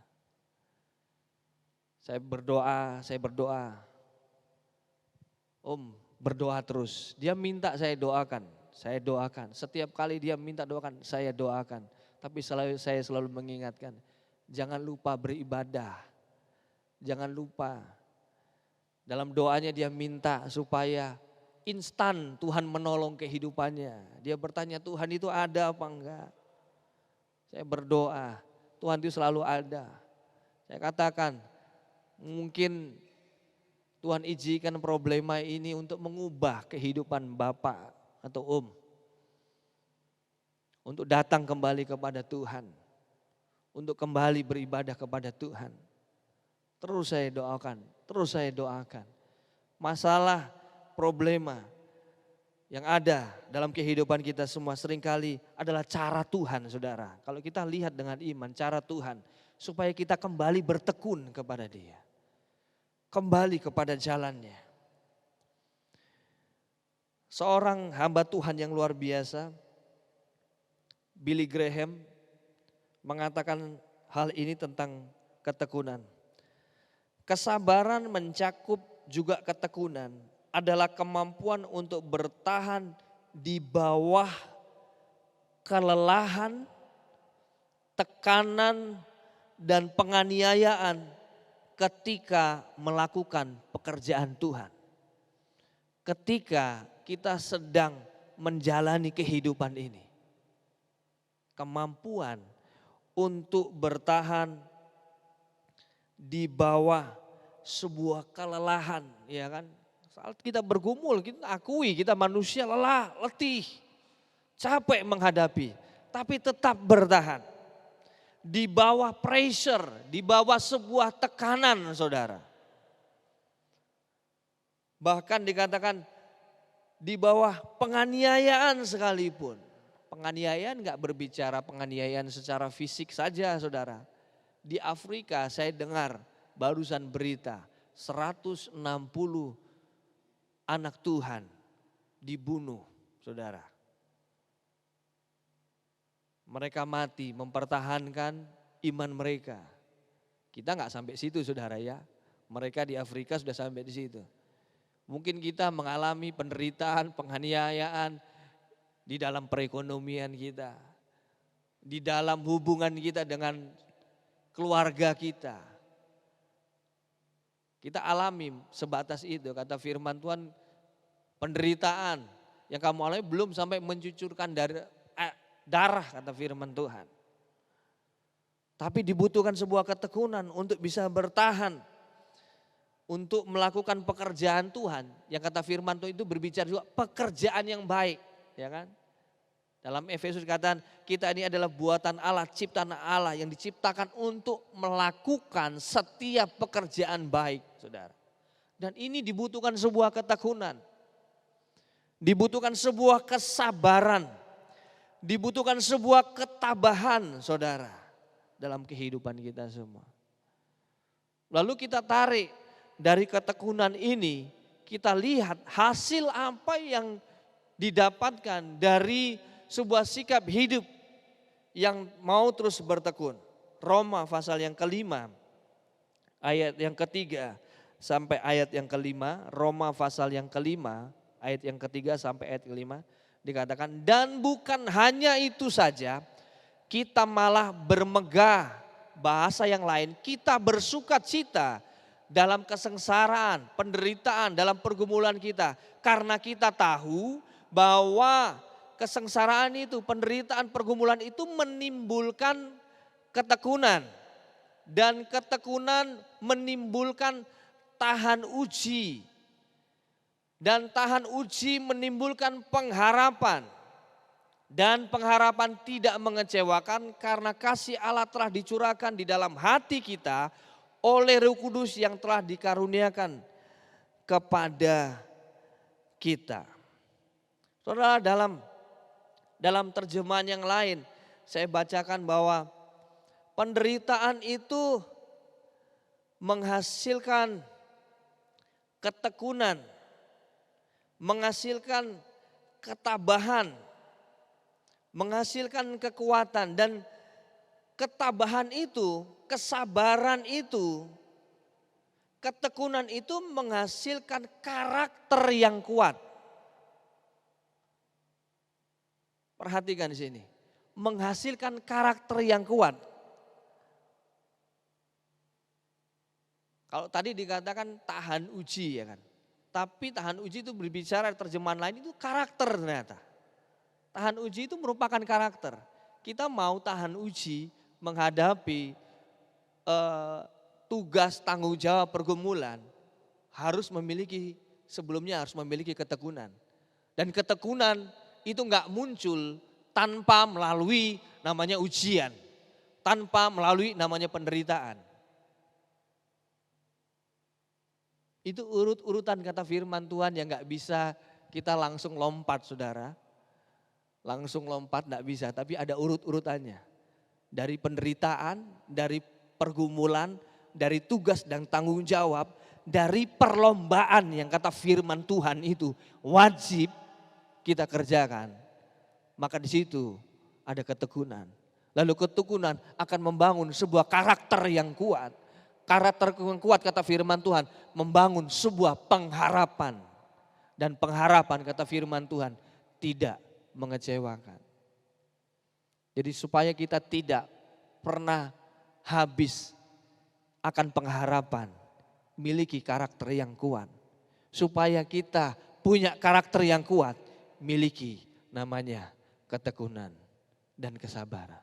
Saya berdoa. Om, berdoa terus. Dia minta saya doakan. Setiap kali dia minta doakan, saya doakan. Tapi saya selalu mengingatkan, jangan lupa beribadah. Jangan lupa. Dalam doanya dia minta supaya instan Tuhan menolong kehidupannya. Dia bertanya, Tuhan itu ada apa enggak? Saya berdoa, Tuhan itu selalu ada. Saya katakan, mungkin Tuhan izinkan problema ini untuk mengubah kehidupan Bapak atau Om. Untuk datang kembali kepada Tuhan. Untuk kembali beribadah kepada Tuhan. Terus saya doakan. Masalah, problema yang ada dalam kehidupan kita semua seringkali adalah cara Tuhan, saudara. Kalau kita lihat dengan iman, cara Tuhan. Supaya kita kembali bertekun kepada Dia. Kembali kepada jalannya. Seorang hamba Tuhan yang luar biasa, Billy Graham, mengatakan hal ini tentang ketekunan. Kesabaran mencakup juga ketekunan adalah kemampuan untuk bertahan di bawah kelelahan, tekanan, dan penganiayaan ketika melakukan pekerjaan Tuhan. Ketika kita sedang menjalani kehidupan ini. Kemampuan untuk bertahan di bawah sebuah kelelahan, ya kan? Saat kita bergumul, kita akui kita manusia lelah, letih, capek menghadapi, tapi tetap bertahan. Di bawah pressure, di bawah sebuah tekanan, saudara. Bahkan dikatakan di bawah penganiayaan sekalipun. Penganiayaan enggak berbicara penganiayaan secara fisik saja, saudara. Di Afrika saya dengar barusan berita 160 anak Tuhan dibunuh, saudara. Mereka mati mempertahankan iman mereka. Kita enggak sampai situ, saudara ya. Mereka di Afrika sudah sampai di situ. Mungkin kita mengalami penderitaan, penganiayaan di dalam perekonomian kita. Di dalam hubungan kita dengan keluarga kita. Kita alami sebatas itu, kata firman Tuhan, penderitaan yang kamu alami belum sampai mencucurkan darah, kata firman Tuhan. Tapi dibutuhkan sebuah ketekunan untuk bisa bertahan. Untuk melakukan pekerjaan Tuhan. Yang kata firman Tuhan itu berbicara juga pekerjaan yang baik. Ya kan? Dalam Efesus dikatakan kita ini adalah buatan Allah, ciptaan Allah yang diciptakan untuk melakukan setiap pekerjaan baik, saudara. Dan ini dibutuhkan sebuah ketekunan. Dibutuhkan sebuah kesabaran. Dibutuhkan sebuah ketabahan, saudara, dalam kehidupan kita semua. Lalu kita tarik dari ketekunan ini, kita lihat hasil apa yang didapatkan dari sebuah sikap hidup yang mau terus bertekun. Roma pasal yang kelima, ayat yang ketiga sampai ayat yang kelima. Roma pasal yang kelima, ayat yang ketiga sampai ayat kelima. Dikatakan, dan bukan hanya itu saja, kita malah bermegah, bahasa yang lain, kita bersuka cita dalam kesengsaraan, penderitaan, dalam pergumulan kita. Karena kita tahu bahwa kesengsaraan itu, penderitaan, pergumulan itu menimbulkan ketekunan. Dan ketekunan menimbulkan tahan uji. Dan tahan uji menimbulkan pengharapan. Dan pengharapan tidak mengecewakan karena kasih Allah telah dicurahkan di dalam hati kita oleh Roh Kudus yang telah dikaruniakan kepada kita. Saudara, dalam terjemahan yang lain saya bacakan bahwa penderitaan itu menghasilkan ketekunan, menghasilkan ketabahan, menghasilkan kekuatan, dan ketabahan itu, kesabaran itu Ketekunan itu menghasilkan karakter yang kuat. Perhatikan di sini. Menghasilkan karakter yang kuat. Kalau tadi dikatakan tahan uji ya kan. Tapi tahan uji itu berbicara terjemahan lain itu karakter ternyata. Tahan uji itu merupakan karakter. Kita mau tahan uji menghadapi tugas tanggung jawab pergumulan sebelumnya harus memiliki ketekunan. Dan ketekunan itu enggak muncul tanpa melalui namanya ujian, tanpa melalui namanya penderitaan. Itu urut-urutan kata firman Tuhan yang enggak bisa kita langsung lompat saudara. Langsung lompat enggak bisa, tapi ada urut-urutannya. Dari penderitaan, dari pergumulan, dari tugas dan tanggung jawab, dari perlombaan yang kata firman Tuhan itu wajib kita kerjakan. Maka di situ ada ketekunan. Lalu ketekunan akan membangun sebuah karakter yang kuat. Karakter yang kuat kata firman Tuhan membangun sebuah pengharapan. Dan pengharapan kata firman Tuhan tidak mengecewakan. Jadi supaya kita tidak pernah habis akan pengharapan, miliki karakter yang kuat. Supaya kita punya karakter yang kuat, miliki namanya ketekunan dan kesabaran.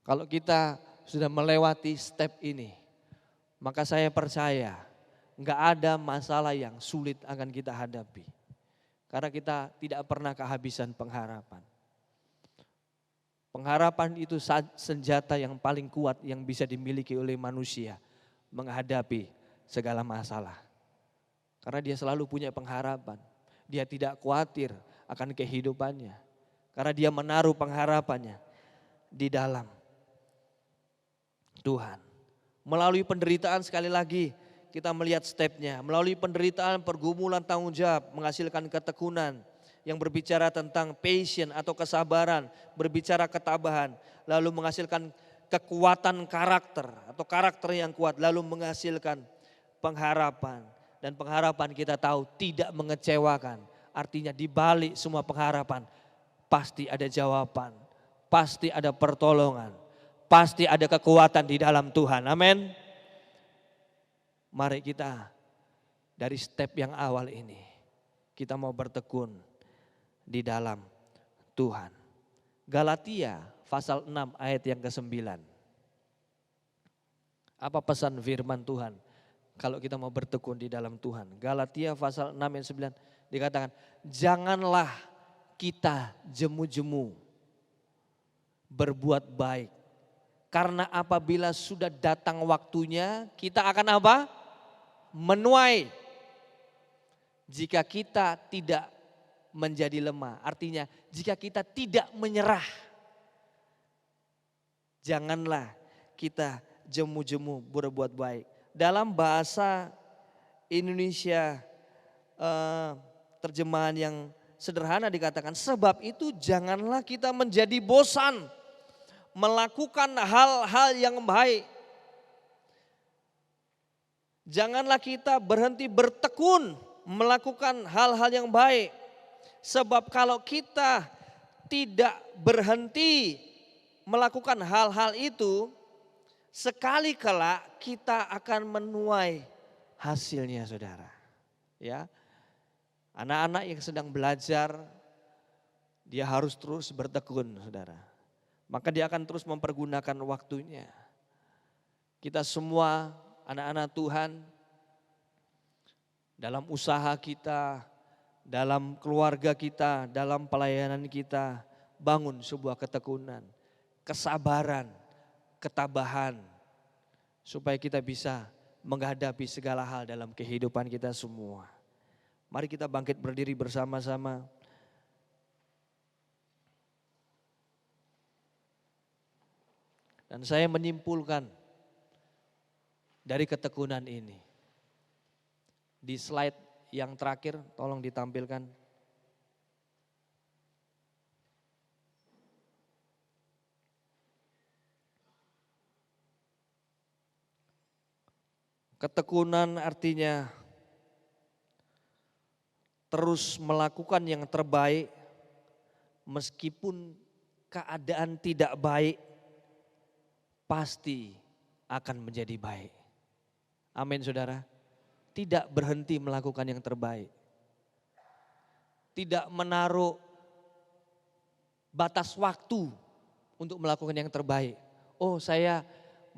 Kalau kita sudah melewati step ini, maka saya percaya enggak ada masalah yang sulit akan kita hadapi. Karena kita tidak pernah kehabisan pengharapan. Pengharapan itu senjata yang paling kuat yang bisa dimiliki oleh manusia menghadapi segala masalah. Karena dia selalu punya pengharapan. Dia tidak khawatir akan kehidupannya. Karena dia menaruh pengharapannya di dalam Tuhan. Melalui penderitaan sekali lagi kita melihat stepnya. Melalui penderitaan, pergumulan, tanggung jawab menghasilkan ketekunan. Yang berbicara tentang passion atau kesabaran, berbicara ketabahan. Lalu menghasilkan kekuatan karakter atau karakter yang kuat. Lalu menghasilkan pengharapan. Dan pengharapan kita tahu tidak mengecewakan. Artinya di balik semua pengharapan pasti ada jawaban. Pasti ada pertolongan. Pasti ada kekuatan di dalam Tuhan. Amin. Mari kita dari step yang awal ini, kita mau bertekun di dalam Tuhan. Galatia pasal 6 ayat yang ke-9. Apa pesan firman Tuhan kalau kita mau bertekun di dalam Tuhan? Galatia pasal 6 ayat 9 dikatakan, janganlah kita jemu-jemu berbuat baik. Karena apabila sudah datang waktunya, kita akan apa? Menuai. Jika kita tidak menjadi lemah, artinya jika kita tidak menyerah, janganlah kita jemu-jemu berbuat baik. Dalam bahasa Indonesia terjemahan yang sederhana dikatakan, sebab itu janganlah kita menjadi bosan melakukan hal-hal yang baik. Janganlah kita berhenti bertekun melakukan hal-hal yang baik. Sebab kalau kita tidak berhenti melakukan hal-hal itu, sekali kala kita akan menuai hasilnya saudara. Ya, anak-anak yang sedang belajar, dia harus terus bertekun saudara. Maka dia akan terus mempergunakan waktunya. Kita semua anak-anak Tuhan, dalam usaha kita, dalam keluarga kita, dalam pelayanan kita, bangun sebuah ketekunan, kesabaran, ketabahan, supaya kita bisa menghadapi segala hal dalam kehidupan kita semua. Mari kita bangkit berdiri bersama-sama. Dan saya menyimpulkan dari ketekunan ini. Di slide yang terakhir tolong ditampilkan. Ketekunan artinya terus melakukan yang terbaik meskipun keadaan tidak baik, pasti akan menjadi baik. Amin saudara. Tidak berhenti melakukan yang terbaik. Tidak menaruh batas waktu untuk melakukan yang terbaik. Oh, saya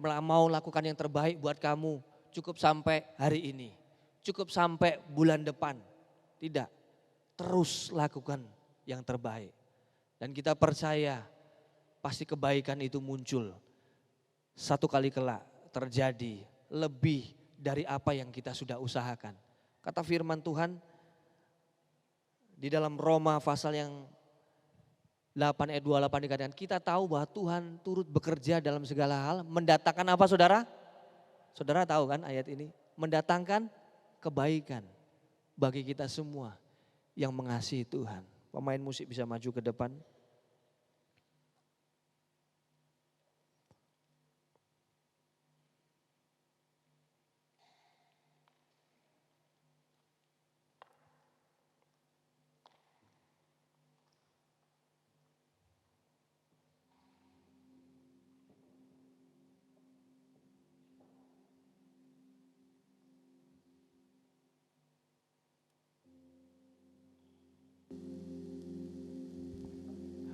mau lakukan yang terbaik buat kamu, cukup sampai hari ini, cukup sampai bulan depan. Tidak, terus lakukan yang terbaik. Dan kita percaya pasti kebaikan itu muncul. Satu kali kelak terjadi lebih dari apa yang kita sudah usahakan. Kata firman Tuhan di dalam Roma pasal yang 8 ayat 28 dikatakan, kita tahu bahwa Tuhan turut bekerja dalam segala hal, mendatangkan apa saudara? Saudara tahu kan ayat ini? Mendatangkan kebaikan bagi kita semua yang mengasihi Tuhan. Pemain musik bisa maju ke depan.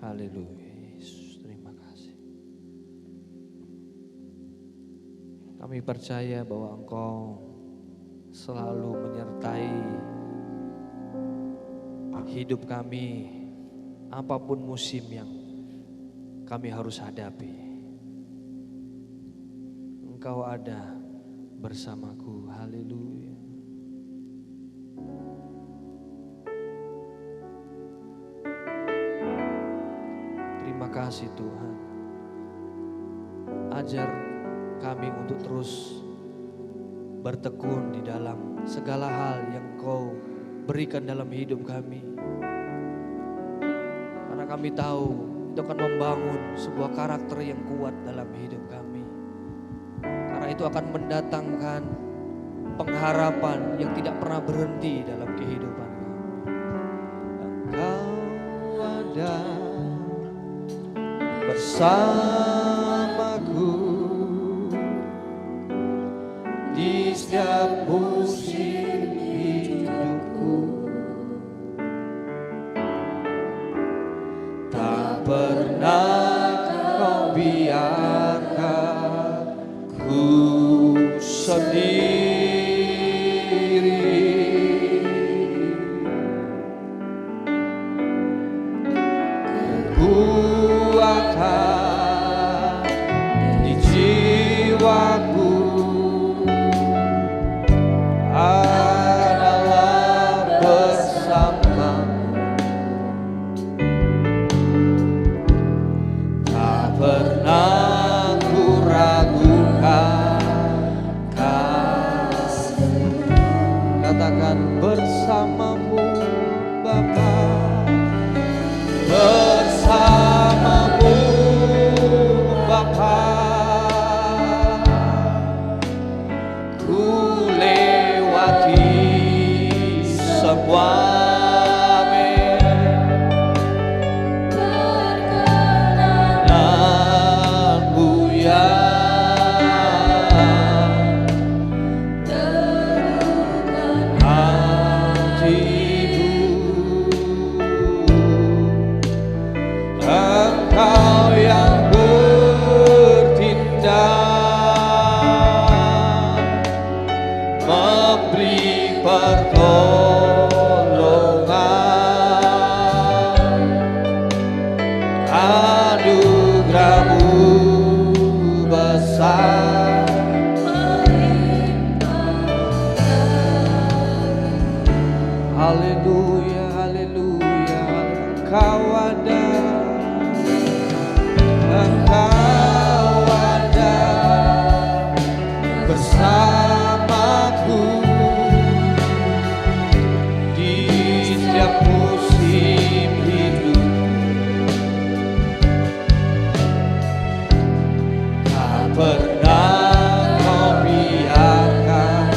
Haleluya, Yesus, terima kasih. Kami percaya bahwa Engkau selalu menyertai hidup kami, apapun musim yang kami harus hadapi. Engkau ada bersamaku, haleluya. Terima kasih Tuhan. Ajar kami untuk terus bertekun di dalam segala hal yang Kau berikan dalam hidup kami. Karena kami tahu itu akan membangun sebuah karakter yang kuat dalam hidup kami. Karena itu akan mendatangkan pengharapan yang tidak pernah berhenti dalam kehidupan kami. Engkau ada bersamaku di setiap musim hidupku. Tak pernah Kau biarkan ku sendiri. Kekuatan di jiwaku adalah bersamamu. Tak pernah ku ragukan kasih. Katakan bersamamu Bapa, bersamamu Bapa, ku lewati semua perkenanmu yang teguhkan hatiku. Engkau yang bertindak, memberi pertolongan, anugerah-Mu besar melimpah. Haleluya, haleluya, Engkau ada. Engkau ada bersamaku di setiap musim hidup. Tak pernah Kau biarkan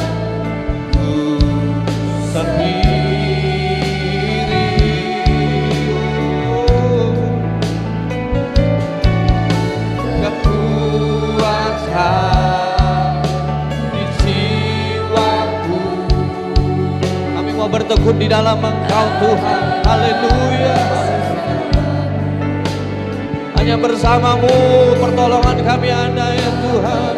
bertekun di dalam Engkau Tuhan. Haleluya. Hanya bersama-Mu pertolongan kami ada ya Tuhan.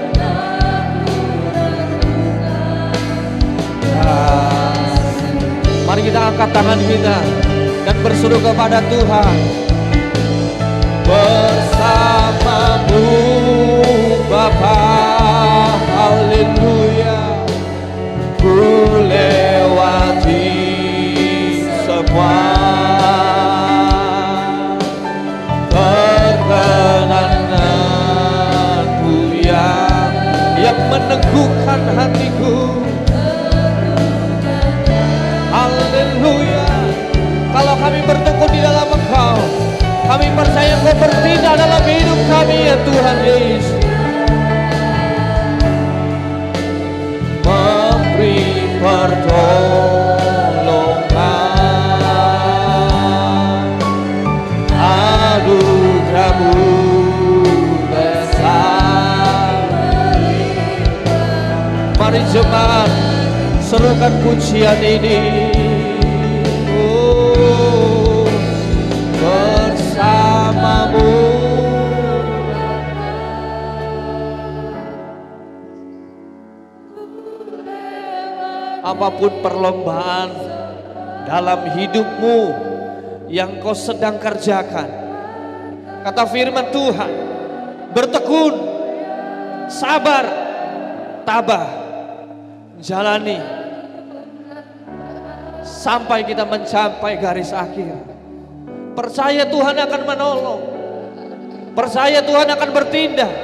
Mari kita angkat tangan kita dan berseru kepada Tuhan. Bersama-Mu Bapa, haleluya. Ku lewati semua perkenananmu yang meneguhkan hatiku. Haleluya. Kalau kami bertekun di dalam Engkau, kami percaya Engkau bertindak dalam hidup kami ya Tuhan Yesus. Memberi pertolongan, anugerah-Mu besar. Mari jemaat serukan pujian ini. Oh, bersama-Mu. Apapun perlombaan dalam hidupmu yang kau sedang kerjakan, kata firman Tuhan, bertekun, sabar, tabah, jalani sampai kita mencapai garis akhir. Percaya Tuhan akan menolong, percaya Tuhan akan bertindak.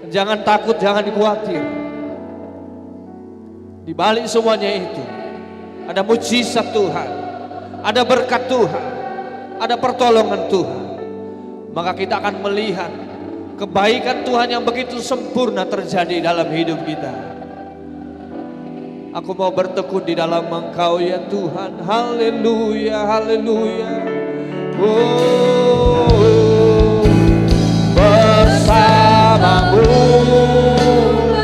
Jangan takut, jangan khawatir. Di balik semuanya itu ada mujizat Tuhan, ada berkat Tuhan, ada pertolongan Tuhan. Maka kita akan melihat kebaikan Tuhan yang begitu sempurna terjadi dalam hidup kita. Aku mau bertekun di dalam Engkau ya Tuhan. Haleluya, haleluya. Oh, bersama-Mu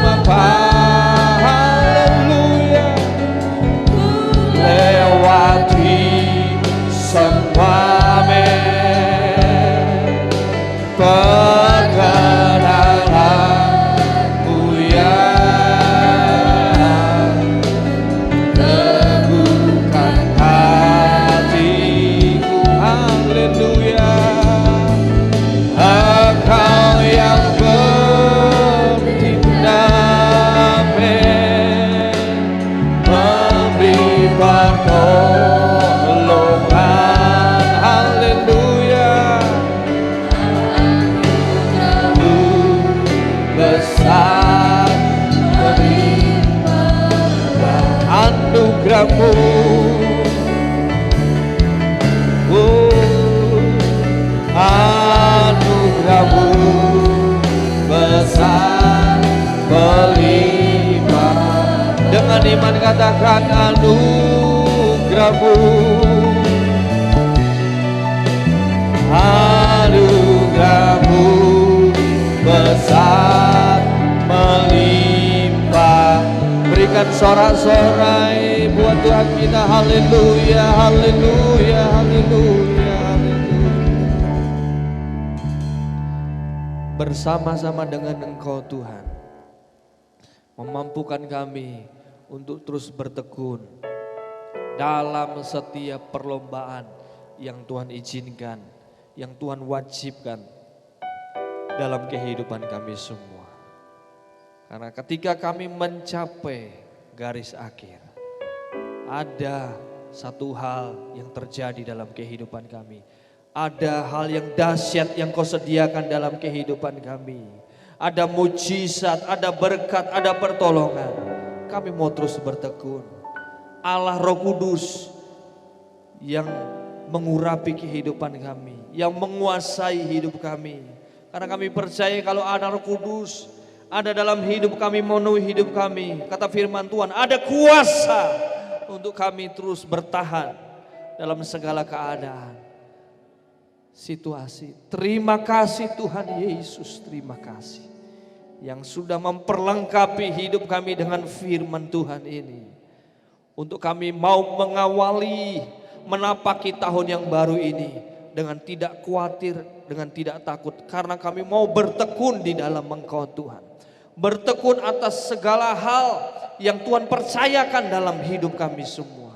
Bapa, haleluya. Lewati semua perkenanan-Mu yang teguhkan hatiku. Haleluya. Engkau yang bertindak, memberi pertolongan. Haleluya. Besar anugerah-Mu. Anugerah-Mu besar berlimpah. Dengan iman katakan anugerah-Mu. Anugerah-Mu besar melimpah. Berikan sorak-sorai buat Tuhan kita. Haleluya, haleluya, haleluya, haleluya. Bersama-sama dengan Engkau Tuhan, memampukan kami untuk terus bertekun dalam setiap perlombaan yang Tuhan izinkan, yang Tuhan wajibkan dalam kehidupan kami semua. Karena ketika kami mencapai garis akhir, ada satu hal yang terjadi dalam kehidupan kami. Ada hal yang dahsyat yang Kau sediakan dalam kehidupan kami. Ada mujizat, ada berkat, ada pertolongan. Kami mau terus bertekun. Allah Roh Kudus yang mengurapi kehidupan kami, yang menguasai hidup kami. Karena kami percaya kalau ada Roh Kudus ada dalam hidup kami, memenuhi hidup kami. Kata firman Tuhan, ada kuasa untuk kami terus bertahan dalam segala keadaan, situasi. Terima kasih Tuhan Yesus, terima kasih yang sudah memperlengkapi hidup kami dengan firman Tuhan ini. Untuk kami mau mengawali, menapaki tahun yang baru ini dengan tidak khawatir, dengan tidak takut. Karena kami mau bertekun di dalam Engkau Tuhan. Bertekun atas segala hal yang Tuhan percayakan dalam hidup kami semua.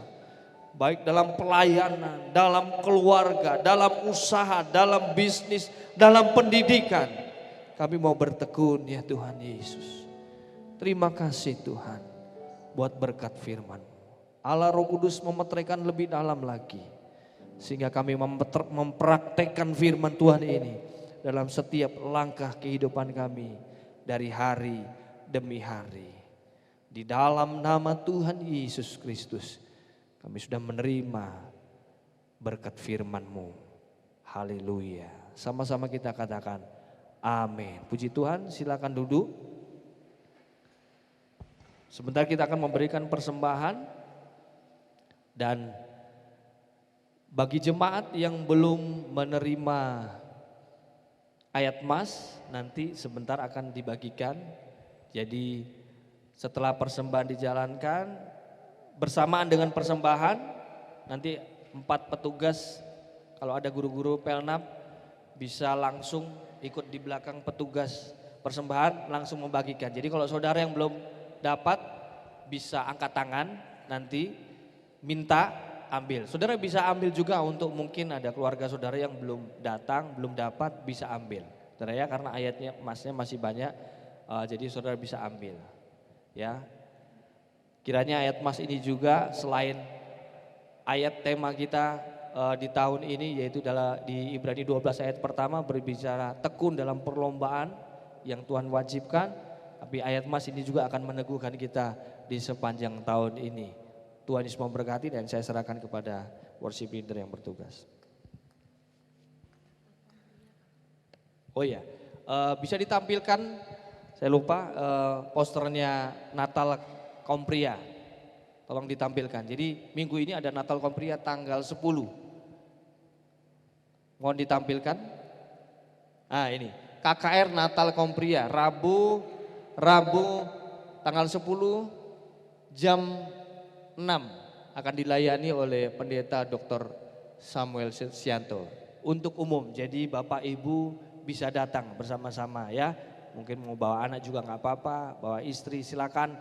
Baik dalam pelayanan, dalam keluarga, dalam usaha, dalam bisnis, dalam pendidikan. Kami mau bertekun ya Tuhan Yesus. Terima kasih Tuhan buat berkat firman-Mu. Allah Roh Kudus memeteraikan lebih dalam lagi. Sehingga kami mempraktekkan firman Tuhan ini dalam setiap langkah kehidupan kami dari hari demi hari. Di dalam nama Tuhan Yesus Kristus kami sudah menerima berkat firman-Mu. Haleluya. Sama-sama kita katakan amin. Puji Tuhan, silakan duduk. Sebentar kita akan memberikan persembahan. Dan bagi jemaat yang belum menerima ayat mas, nanti sebentar akan dibagikan. Jadi setelah persembahan dijalankan, bersamaan dengan persembahan, nanti 4 petugas, kalau ada guru-guru Pelnap, bisa langsung ikut di belakang petugas persembahan langsung membagikan. Jadi kalau saudara yang belum dapat bisa angkat tangan, nanti minta ambil. Saudara bisa ambil juga untuk mungkin ada keluarga saudara yang belum datang, belum dapat, bisa ambil. Saudara ya, karena ayatnya emasnya masih banyak, jadi saudara bisa ambil. Ya, kiranya ayat emas ini juga selain ayat tema kita di tahun ini, yaitu di Ibrani 12 ayat pertama berbicara tekun dalam perlombaan yang Tuhan wajibkan, tapi ayat emas ini juga akan meneguhkan kita di sepanjang tahun ini. Tuhan Yesus memberkati dan saya serahkan kepada worship leader yang bertugas. Oh iya, bisa ditampilkan, saya lupa posternya Natal Kaum Pria. Tolong ditampilkan. Jadi minggu ini ada Natal Kaum Pria tanggal 10. Mohon ditampilkan. Nah ini, KKR Natal Kaum Pria, Rabu tanggal 10 jam 6 akan dilayani oleh Pendeta Dr. Samuel Sianto untuk umum. Jadi Bapak Ibu bisa datang bersama-sama ya. Mungkin mau bawa anak juga nggak apa-apa, bawa istri silakan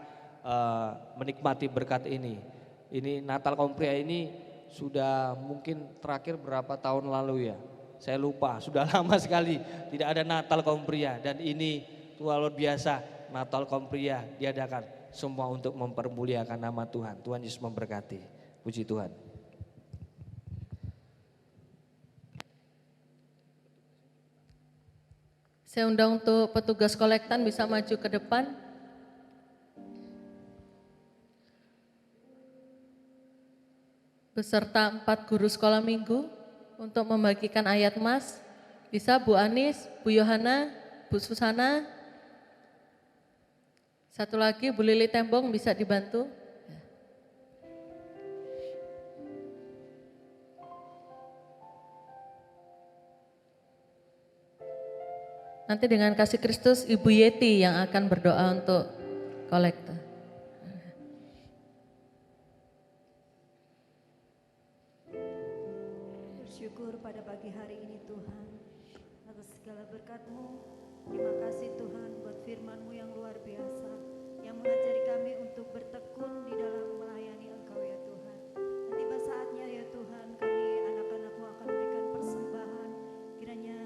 menikmati berkat ini. Ini Natal Kaum Pria ini sudah mungkin terakhir berapa tahun lalu ya. Saya lupa, sudah lama sekali tidak ada Natal Kaum Pria dan ini luar biasa Natal Kaum Pria diadakan. Semua untuk mempermuliakan nama Tuhan. Tuhan Yesus memberkati. Puji Tuhan. Saya undang untuk petugas kolektan bisa maju ke depan. Beserta 4 guru sekolah minggu untuk membagikan ayat mas. Bisa Bu Anis, Bu Yohana, Bu Susana. Satu lagi Bu Lili Tembong bisa dibantu. Nanti dengan kasih Kristus Ibu Yeti yang akan berdoa untuk kolektor. Bersyukur pada pagi hari ini Tuhan atas segala berkat-Mu. Terima kasih Tuhan buat firman-Mu yang luar biasa, yang mengajari kami untuk bertekun di dalam melayani Engkau ya Tuhan. Dan tiba saatnya ya Tuhan, kami anak-anak-Mu akan memberikan persembahan. Kiranya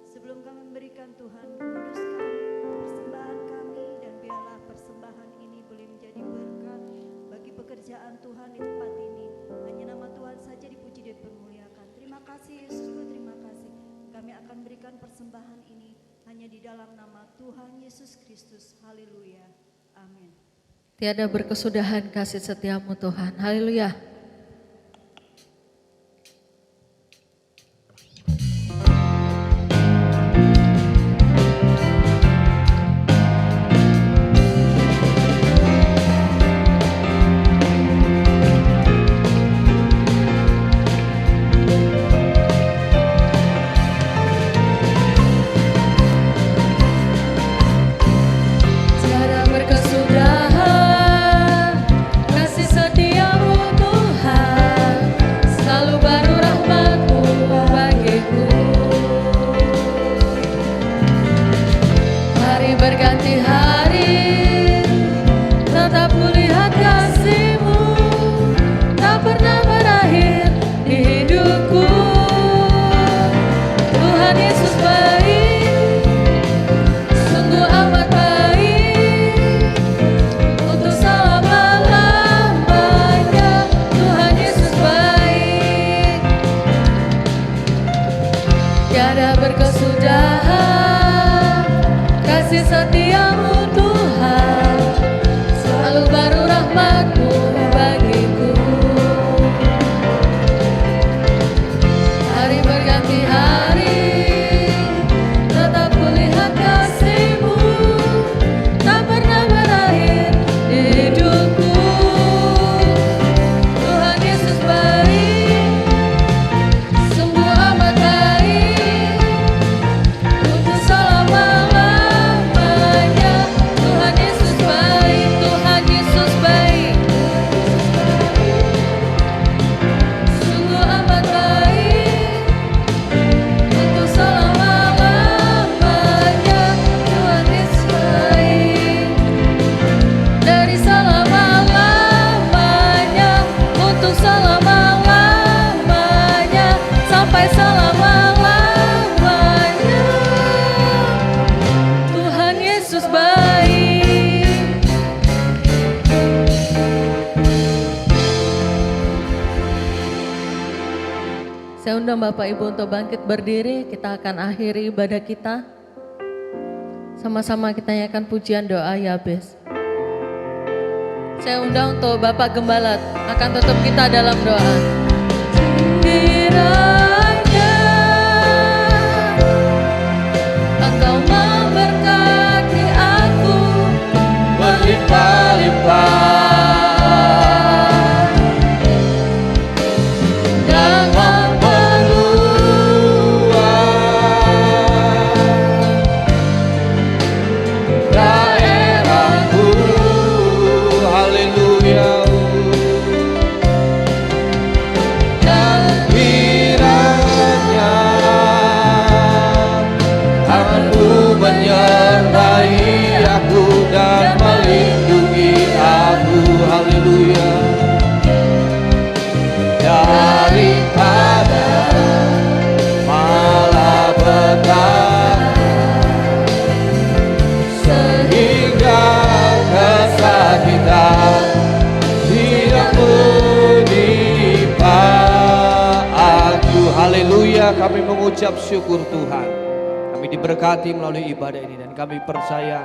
sebelum kami memberikan Tuhan, kuduskan persembahan kami dan biarlah persembahan ini boleh menjadi berkat bagi pekerjaan Tuhan di tempat ini. Hanya nama Tuhan saja dipuji dan dipermuliakan. Terima kasih Yesusku, terima kasih. Kami akan berikan persembahan ini hanya di dalam nama Tuhan Yesus Kristus. Haleluya. Amin. Tiada berkesudahan kasih setiamu Tuhan. Haleluya. Tiada berkesudahan kasih setiamu tiada berkesudahan. Kasih setiamu Tuhan, selalu baru rahmat-Mu bagiku. Hari berganti hari, tetap kulihat kasih-Mu, tak pernah berakhir di hidupku. Tuhan Yesus baik, sungguh amat baik, untuk selama-lamanya. Tuhan Yesus baik, Tuhan Yesus baik, sungguh amat baik, untuk selama-lamanya. Tuhan Yesus baik, dari selama-lamanya, untuk selama-lamanya, sampai selama-lamanya. Tuhan Yesus baik. Saya undang Bapak Ibu untuk bangkit berdiri, kita akan akhiri ibadah kita. Sama-sama kita nyanyikan pujian doa Yabes. Saya undang untuk Bapak Gembala akan tutup kita dalam doa. Kiranya Engkau memberkati aku berlimpah-limpah dan daerahku. Haleluya. Dan kiranya tangan-Mu menyertai aku dan melindungi aku. Haleluya. Daripada malapetaka, sehingga kesakitan tidak menimpa aku. Haleluya, kami mengucap syukur Tuhan. Kami diberkati melalui ibadah ini dan kami percaya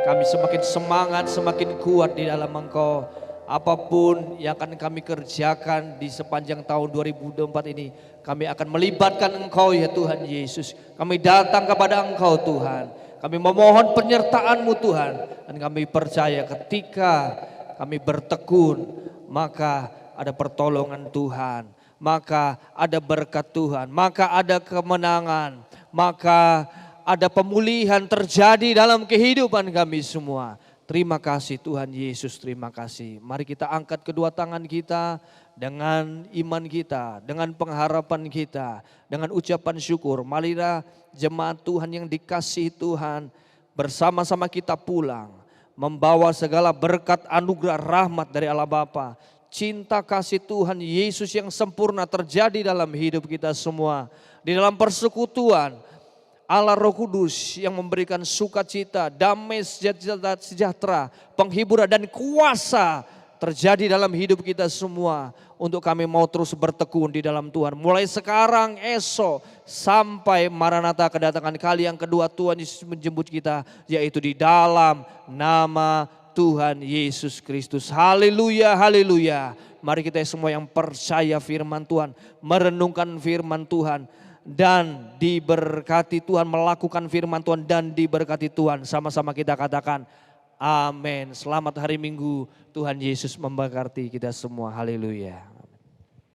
kami semakin semangat, semakin kuat di dalam Engkau. Apapun yang akan kami kerjakan di sepanjang tahun 2024 ini, kami akan melibatkan Engkau ya Tuhan Yesus. Kami datang kepada Engkau Tuhan. Kami memohon penyertaan-Mu Tuhan. Dan kami percaya ketika kami bertekun, maka ada pertolongan Tuhan. Maka ada berkat Tuhan. Maka ada kemenangan. Maka ada pemulihan terjadi dalam kehidupan kami semua. Terima kasih Tuhan Yesus, terima kasih. Mari kita angkat kedua tangan kita dengan iman kita, dengan pengharapan kita, dengan ucapan syukur. Marilah jemaat Tuhan yang dikasihi Tuhan, bersama-sama kita pulang, membawa segala berkat anugerah rahmat dari Allah Bapa. Cinta kasih Tuhan Yesus yang sempurna terjadi dalam hidup kita semua. Di dalam persekutuan Allah Roh Kudus yang memberikan sukacita, damai sejahtera, penghiburan dan kuasa terjadi dalam hidup kita semua. Untuk kami mau terus bertekun di dalam Tuhan. Mulai sekarang, esok, sampai Maranatha kedatangan kali yang kedua Tuhan Yesus menjemput kita. Yaitu di dalam nama Tuhan Yesus Kristus. Haleluya, haleluya. Mari kita semua yang percaya firman Tuhan, merenungkan firman Tuhan. Dan diberkati Tuhan, melakukan firman Tuhan dan diberkati Tuhan. Sama-sama kita katakan amin. Selamat hari Minggu, Tuhan Yesus memberkati kita semua. Haleluya.